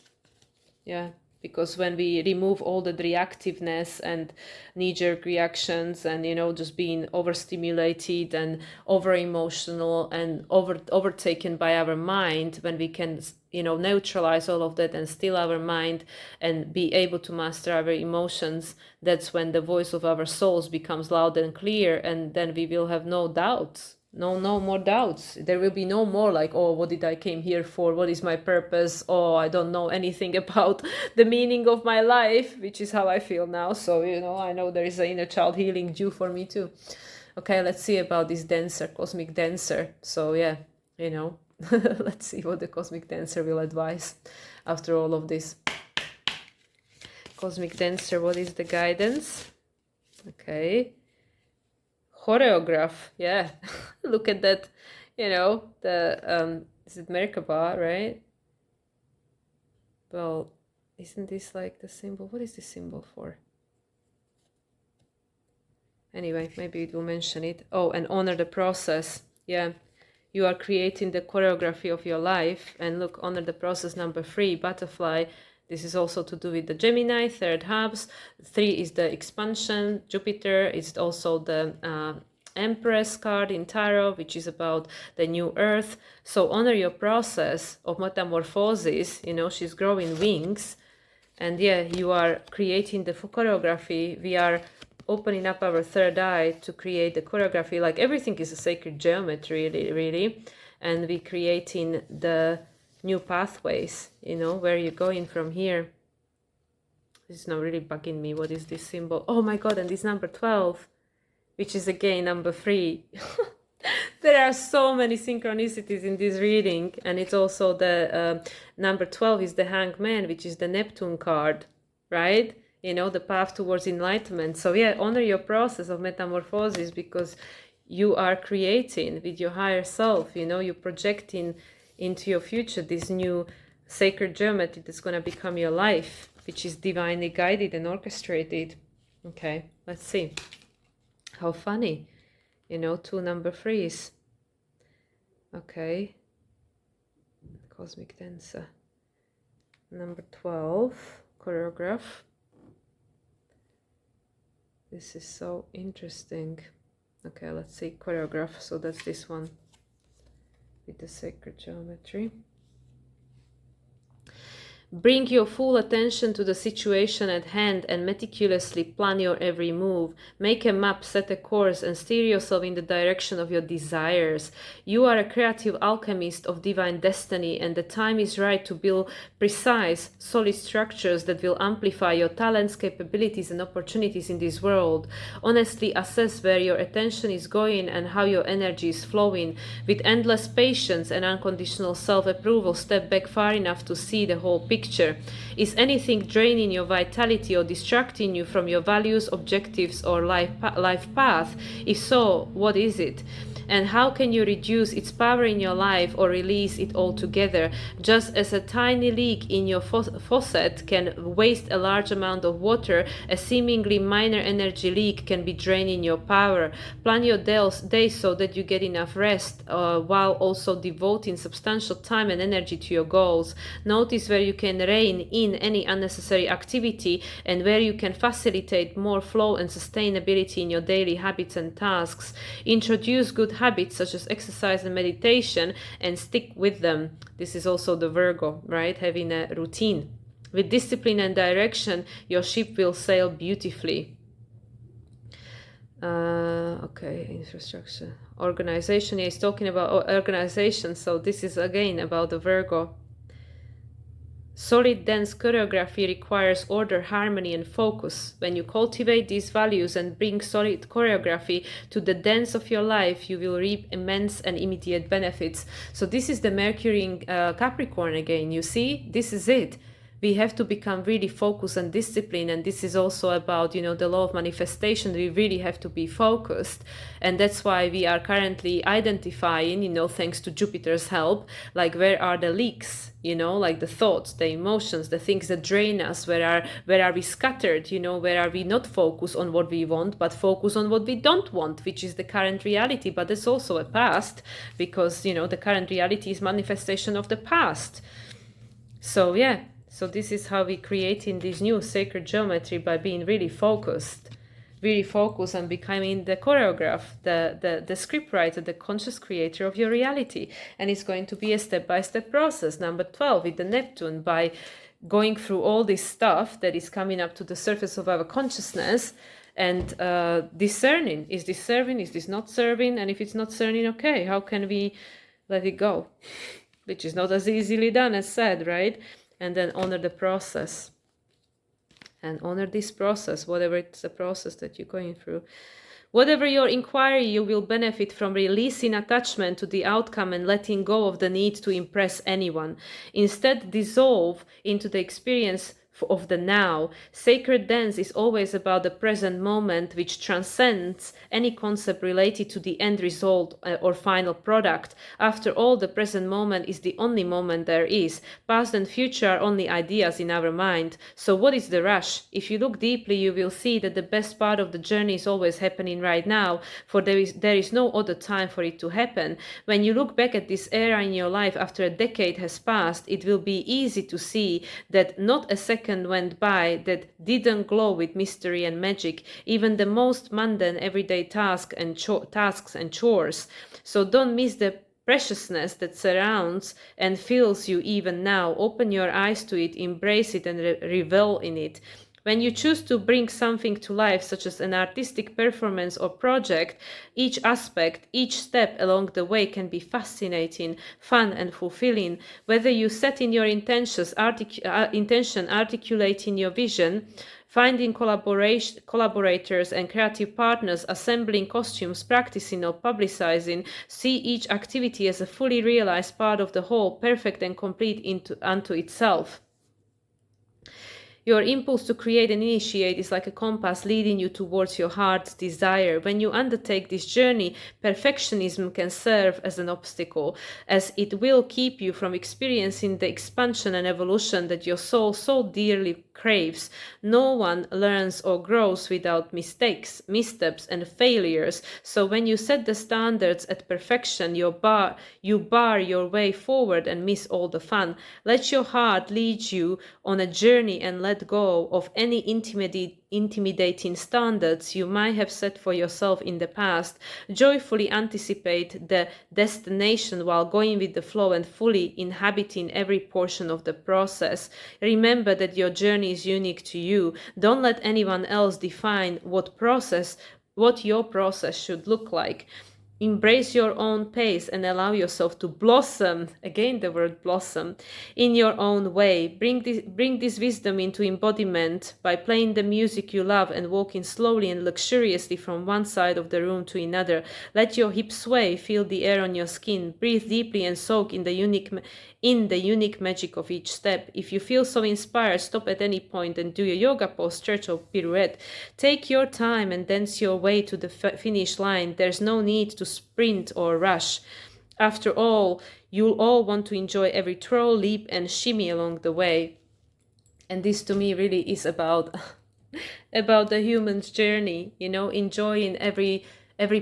Yeah, because when we remove all the reactiveness and knee-jerk reactions and, just being overstimulated and over-emotional and overtaken by our mind, when we can, neutralize all of that and still our mind and be able to master our emotions, that's when the voice of our souls becomes loud and clear, and then we will have no doubts. No more doubts. There will be no more like, oh, what did I came here for? What is my purpose? Oh, I don't know anything about the meaning of my life, which is how I feel now. So, I know there is an inner child healing due for me too. Okay, let's see about this dancer, cosmic dancer. So, yeah, let's see what the cosmic dancer will advise after all of this. Cosmic dancer, what is the guidance? Okay. Choreograph, yeah. Look at that. You know, the is it Merkaba, right? Well, isn't this like the symbol? What is this symbol for? Anyway, maybe it will mention it. Oh, and honor the process. Yeah, you are creating the choreography of your life. And look, honor the process. Number 3, butterfly. This is also to do with the Gemini, third house. 3 is the expansion. Jupiter is also the Empress card in tarot, which is about the new earth. So honor your process of metamorphosis. You know, she's growing wings. And yeah, you are creating the choreography. We are opening up our third eye to create the choreography. Like everything is a sacred geometry, really. And we creating the new pathways, you know, where you're going from here. This is now really bugging me. What is this symbol? Oh my God, and this number 12, which is again number 3. There are so many synchronicities in this reading, and it's also the number 12 is the Hangman, which is the Neptune card, right? You know, the path towards enlightenment. So yeah, honor your process of metamorphosis, because you are creating with your higher self, you know, you're projecting into your future this new sacred geometry that's going to become your life, which is divinely guided and orchestrated. Okay, let's see. How funny. You know, 2 number 3s. Okay. Cosmic Dancer. Number 12. Choreograph. This is so interesting. Okay, let's see. Choreograph. So that's this one. With the sacred geometry. Bring your full attention to the situation at hand and meticulously plan your every move. Make a map, set a course, and steer yourself in the direction of your desires. You are a creative alchemist of divine destiny, and the time is right to build precise, solid structures that will amplify your talents, capabilities, and opportunities in this world. Honestly assess where your attention is going and how your energy is flowing. With endless patience and unconditional self-approval, step back far enough to see the whole picture. Is anything draining your vitality or distracting you from your values, objectives, or life path? If so, what is it? And how can you reduce its power in your life or release it altogether? Just as a tiny leak in your faucet can waste a large amount of water, a seemingly minor energy leak can be draining your power. Plan your days so that you get enough rest while also devoting substantial time and energy to your goals. Notice where you can rein in any unnecessary activity and where you can facilitate more flow and sustainability in your daily habits and tasks. Introduce good habits such as exercise and meditation and stick with them. This is also the Virgo, right? Having a routine. With discipline and direction, your ship will sail beautifully. Okay, infrastructure. Organization, he's talking about organization, so this is again about the Virgo. Solid, dense choreography requires order, harmony, and focus. When you cultivate these values and bring solid choreography to the dance of your life, you will reap immense and immediate benefits. So this is the Mercury in Capricorn again. You see, this is it. We have to become really focused and disciplined, and this is also about, you know, the law of manifestation. We really have to be focused, and that's why we are currently identifying, you know, thanks to Jupiter's help, like where are the leaks, you know, like the thoughts, the emotions, the things that drain us, where are we scattered, you know, where are we not focused on what we want but focus on what we don't want, which is the current reality. But it's also a past, because, you know, the current reality is manifestation of the past. So yeah, so this is how we create in this new sacred geometry, by being really focused and becoming the choreograph, the scriptwriter, the conscious creator of your reality. And it's going to be a step-by-step process. Number 12 with the Neptune, by going through all this stuff that is coming up to the surface of our consciousness and discerning. Is this serving? Is this not serving? And if it's not serving, okay, how can we let it go? Which is not as easily done as said, right? And then honor the process. And honor this process, whatever it's the process that you're going through. Whatever your inquiry, you will benefit from releasing attachment to the outcome and letting go of the need to impress anyone. Instead, dissolve into the experience of the now. Sacred dance is always about the present moment, which transcends any concept related to the end result or final product. After all, the present moment is the only moment there is. Past and future are only ideas in our mind. So what is the rush? If you look deeply, you will see that the best part of the journey is always happening right now, for there is no other time for it to happen. When you look back at this era in your life after a decade has passed, it will be easy to see that not a second went by that didn't glow with mystery and magic, even the most mundane everyday tasks and chores. So don't miss the preciousness that surrounds and fills you even now. Open your eyes to it, embrace it, and revel in it. When you choose to bring something to life, such as an artistic performance or project, each aspect, each step along the way can be fascinating, fun, and fulfilling. Whether you set in your intention, articulating your vision, finding collaborators and creative partners, assembling costumes, practicing or publicizing, see each activity as a fully realized part of the whole, perfect and complete unto itself. Your impulse to create and initiate is like a compass leading you towards your heart's desire. When you undertake this journey, perfectionism can serve as an obstacle, as it will keep you from experiencing the expansion and evolution that your soul so dearly craves. No one learns or grows without mistakes, missteps, and failures. So when you set the standards at perfection, you bar your way forward and miss all the fun. Let your heart lead you on a journey and let go of any intimidating standards you might have set for yourself in the past. Joyfully anticipate the destination while going with the flow and fully inhabiting every portion of the process. Remember that your journey is unique to you. Don't let anyone else define what your process should look like. Embrace your own pace and allow yourself to blossom, again the word blossom, in your own way. Bring this wisdom into embodiment by playing the music you love and walking slowly and luxuriously from one side of the room to another. Let your hips sway, feel the air on your skin, breathe deeply and soak in the unique magic of each step. If you feel so inspired, stop at any point and do a yoga pose, stretch or pirouette. Take your time and dance your way to the finish line. There's no need to sprint or rush. After all, you'll all want to enjoy every twirl, leap, and shimmy along the way. And this to me really is about the human's journey, enjoying every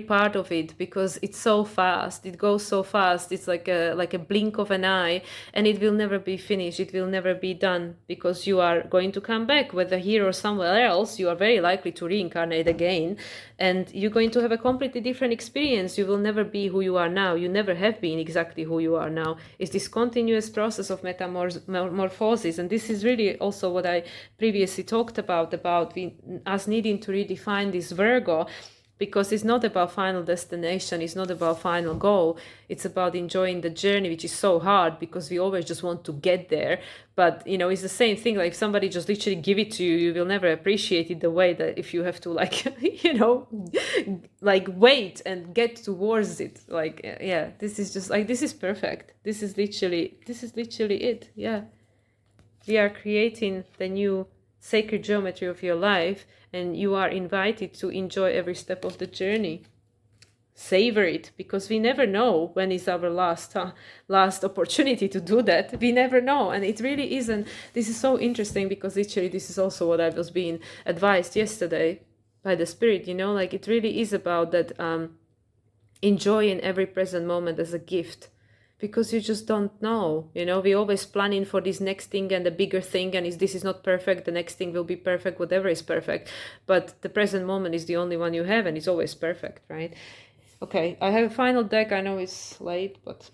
part of it, because it's so fast, it goes so fast. It's like a blink of an eye, and it will never be finished, it will never be done, because you are going to come back, whether here or somewhere else. You are very likely to reincarnate again, and you're going to have a completely different experience. You will never be who you are now. You never have been exactly who you are now. It's this continuous process of metamorphosis, and this is really also what I previously talked about us needing to redefine this Virgo, because it's not about final destination, it's not about final goal, it's about enjoying the journey, which is so hard because we always just want to get there. But it's the same thing, like if somebody just literally give it to you, you will never appreciate it the way that if you have to like wait and get towards it. This is just like, this is perfect. This is literally it. Yeah, we are creating the new sacred geometry of your life, and you are invited to enjoy every step of the journey. Savor it, because we never know when is our last opportunity to do that. We never know, and it really isn't. This is so interesting, because literally this is also what I was being advised yesterday by the spirit. Like it really is about that, enjoying every present moment as a gift. Because you just don't know, we always planning for this next thing and the bigger thing, and this is not perfect, the next thing will be perfect, whatever is perfect. But the present moment is the only one you have, and it's always perfect, right? Okay, I have a final deck. I know it's late, but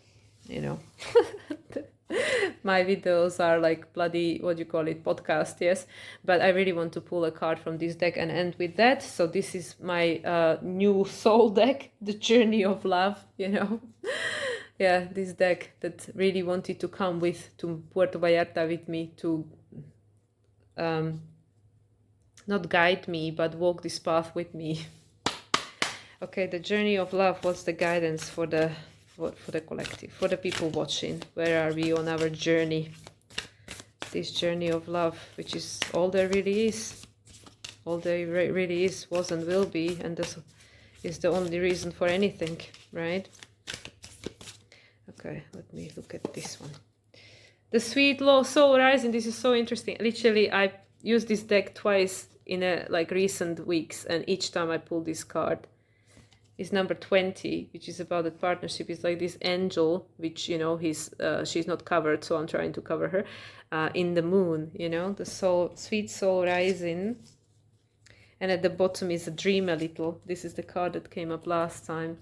my videos are like bloody, podcast, yes. But I really want to pull a card from this deck and end with that. So this is my new soul deck, the Journey of Love, Yeah, this deck that really wanted to come to Puerto Vallarta with me to not guide me, but walk this path with me. Okay, the Journey of Love. What's the guidance for the collective, for the people watching? Where are we on our journey? this journey of love, which is all there really is. All there really is, was and will be, and this is the only reason for anything, right? Okay, let me look at this one. The Sweet Soul Rising, this is so interesting. Literally, I used this deck twice in recent weeks, and each time I pull this card. Is number 20, which is about the partnership. Is like this angel, which, you know, she's not covered, so I'm trying to cover her, in the moon, you know, the soul, Sweet Soul Rising. And at the bottom is a Dream a Little. This is the card that came up last time.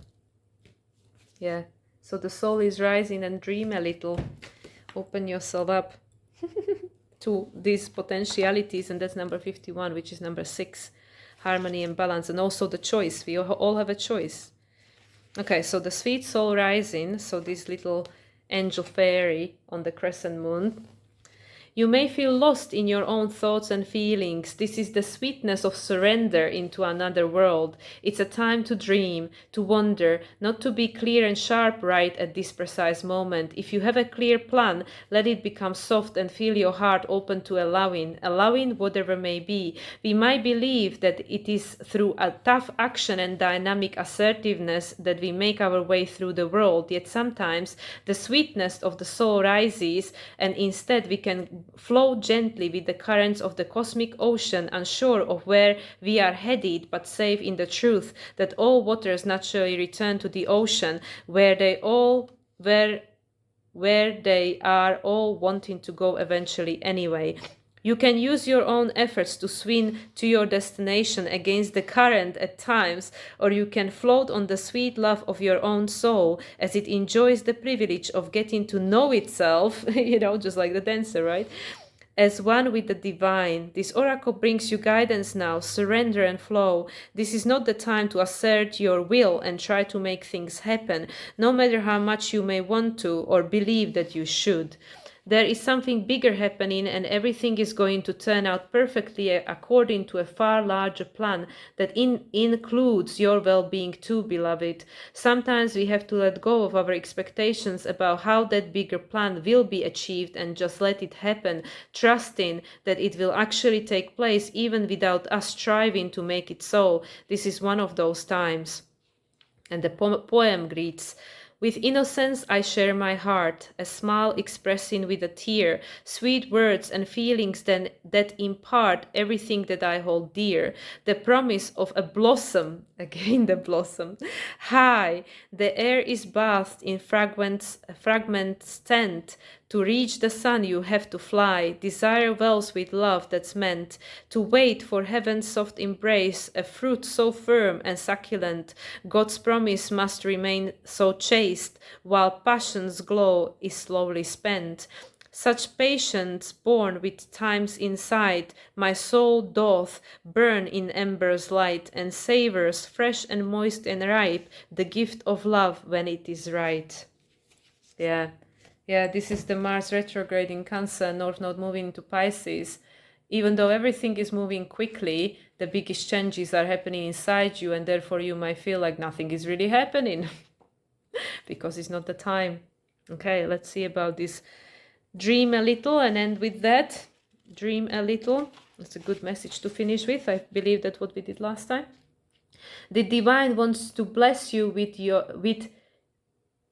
Yeah, so the soul is rising and dream a little. Open yourself up to these potentialities, and that's number 51, which is number 6. Harmony and balance, and also the choice. We all have a choice. Okay, so the Sweet Soul Rising, so this little angel fairy on the crescent moon. You may feel lost in your own thoughts and feelings. This is the sweetness of surrender into another world. It's a time to dream, to wonder, not to be clear and sharp right at this precise moment. If you have a clear plan, let it become soft and feel your heart open to allowing whatever may be. We might believe that it is through a tough action and dynamic assertiveness that we make our way through the world, yet sometimes the sweetness of the soul rises, and instead we can flow gently with the currents of the cosmic ocean, unsure of where we are headed, but safe in the truth that all waters naturally return to the ocean, where they are all wanting to go eventually anyway. You can use your own efforts to swim to your destination against the current at times, or you can float on the sweet love of your own soul as it enjoys the privilege of getting to know itself, you know, just like the dancer, right? As one with the divine. This oracle brings you guidance now, surrender and flow. This is not the time to assert your will and try to make things happen, no matter how much you may want to or believe that you should. There is something bigger happening, and everything is going to turn out perfectly according to a far larger plan that includes your well-being too, beloved. Sometimes we have to let go of our expectations about how that bigger plan will be achieved and just let it happen, trusting that it will actually take place even without us striving to make it so. This is one of those times. And the poem greets, with innocence I share my heart, a smile expressing with a tear, sweet words and feelings that impart everything that I hold dear. The promise of a blossom, again the blossom, high, the air is bathed in fragments tent. To reach the sun you have to fly, desire wells with love that's meant to wait for heaven's soft embrace, a fruit so firm and succulent. God's promise must remain so chaste, while passion's glow is slowly spent. Such patience born with time's insight, my soul doth burn in embers light, and savors fresh and moist and ripe, the gift of love when it is right. Yeah, this is the Mars retrograde in Cancer, North Node moving into Pisces. Even though everything is moving quickly, the biggest changes are happening inside you, and therefore you might feel like nothing is really happening because it's not the time. Okay, let's see about this. Dream a little and end with that. Dream a little. That's a good message to finish with. I believe that's what we did last time. The divine wants to bless you with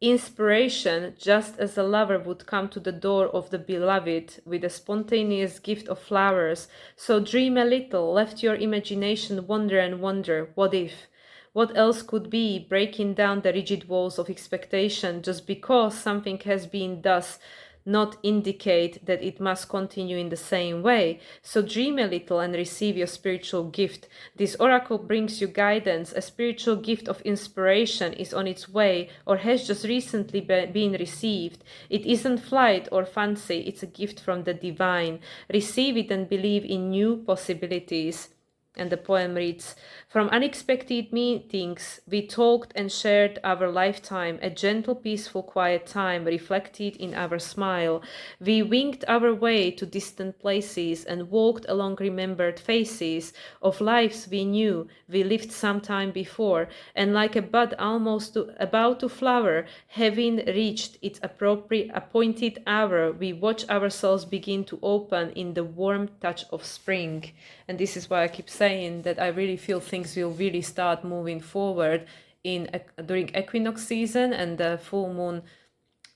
inspiration, just as a lover would come to the door of the beloved with a spontaneous gift of flowers. So dream a little, let your imagination wander and wonder, what if? What else could be, breaking down the rigid walls of expectation just because something has been thus not indicate that it must continue in the same way. So dream a little and receive your spiritual gift. This oracle brings you guidance. A spiritual gift of inspiration is on its way or has just recently been received. It isn't flight or fancy, it's a gift from the divine. Receive it and believe in new possibilities. And the poem reads, "From unexpected meetings, we talked and shared our lifetime, a gentle, peaceful, quiet time reflected in our smile. We winged our way to distant places and walked along remembered faces of lives we knew we lived some time before, and like a bud about to flower, having reached its appointed hour, we watch ourselves begin to open in the warm touch of spring." And this is why I keep saying that I really feel things will really start moving forward during equinox season and the full moon,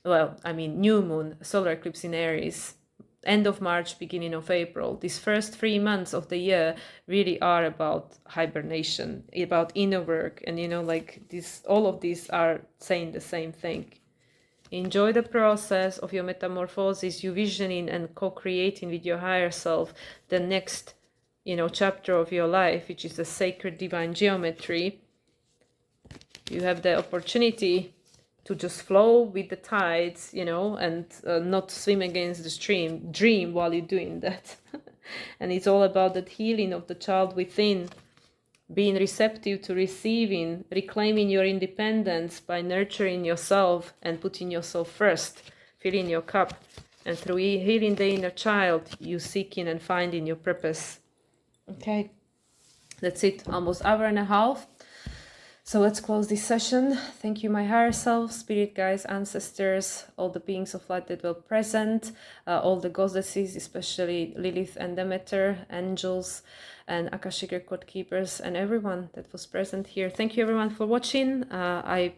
new moon, solar eclipse in Aries, end of March, beginning of April. These first 3 months of the year really are about hibernation, about inner work, and all of these are saying the same thing. Enjoy the process of your metamorphosis, you visioning and co-creating with your higher self the next chapter of your life, which is the sacred divine geometry. You have the opportunity to just flow with the tides, and not swim against the stream. Dream while you're doing that. And it's all about that healing of the child within, being receptive to receiving, reclaiming your independence by nurturing yourself and putting yourself first, filling your cup. And through healing the inner child, you seeking and finding your purpose. Okay, that's it, almost hour and a half. So let's close this session. Thank you, my higher self, spirit guides, ancestors, all the beings of light that were present, all the goddesses, especially Lilith and Demeter, angels, and Akashic record keepers, and everyone that was present here. Thank you, everyone, for watching. I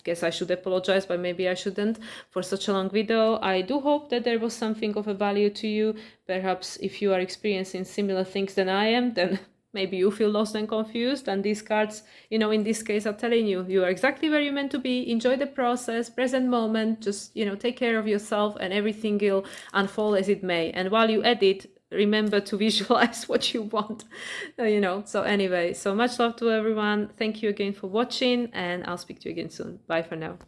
guess I should apologize, but maybe I shouldn't, for such a long video. I do hope that there was something of a value to you. Perhaps if you are experiencing similar things than I am, then maybe you feel lost and confused, and these cards, in this case, are telling you, you are exactly where you're meant to be. Enjoy the process, present moment, just, take care of yourself, and everything will unfold as it may. And while you edit, remember to visualize what you want, So anyway, so much love to everyone. Thank you again for watching, and I'll speak to you again soon. Bye for now.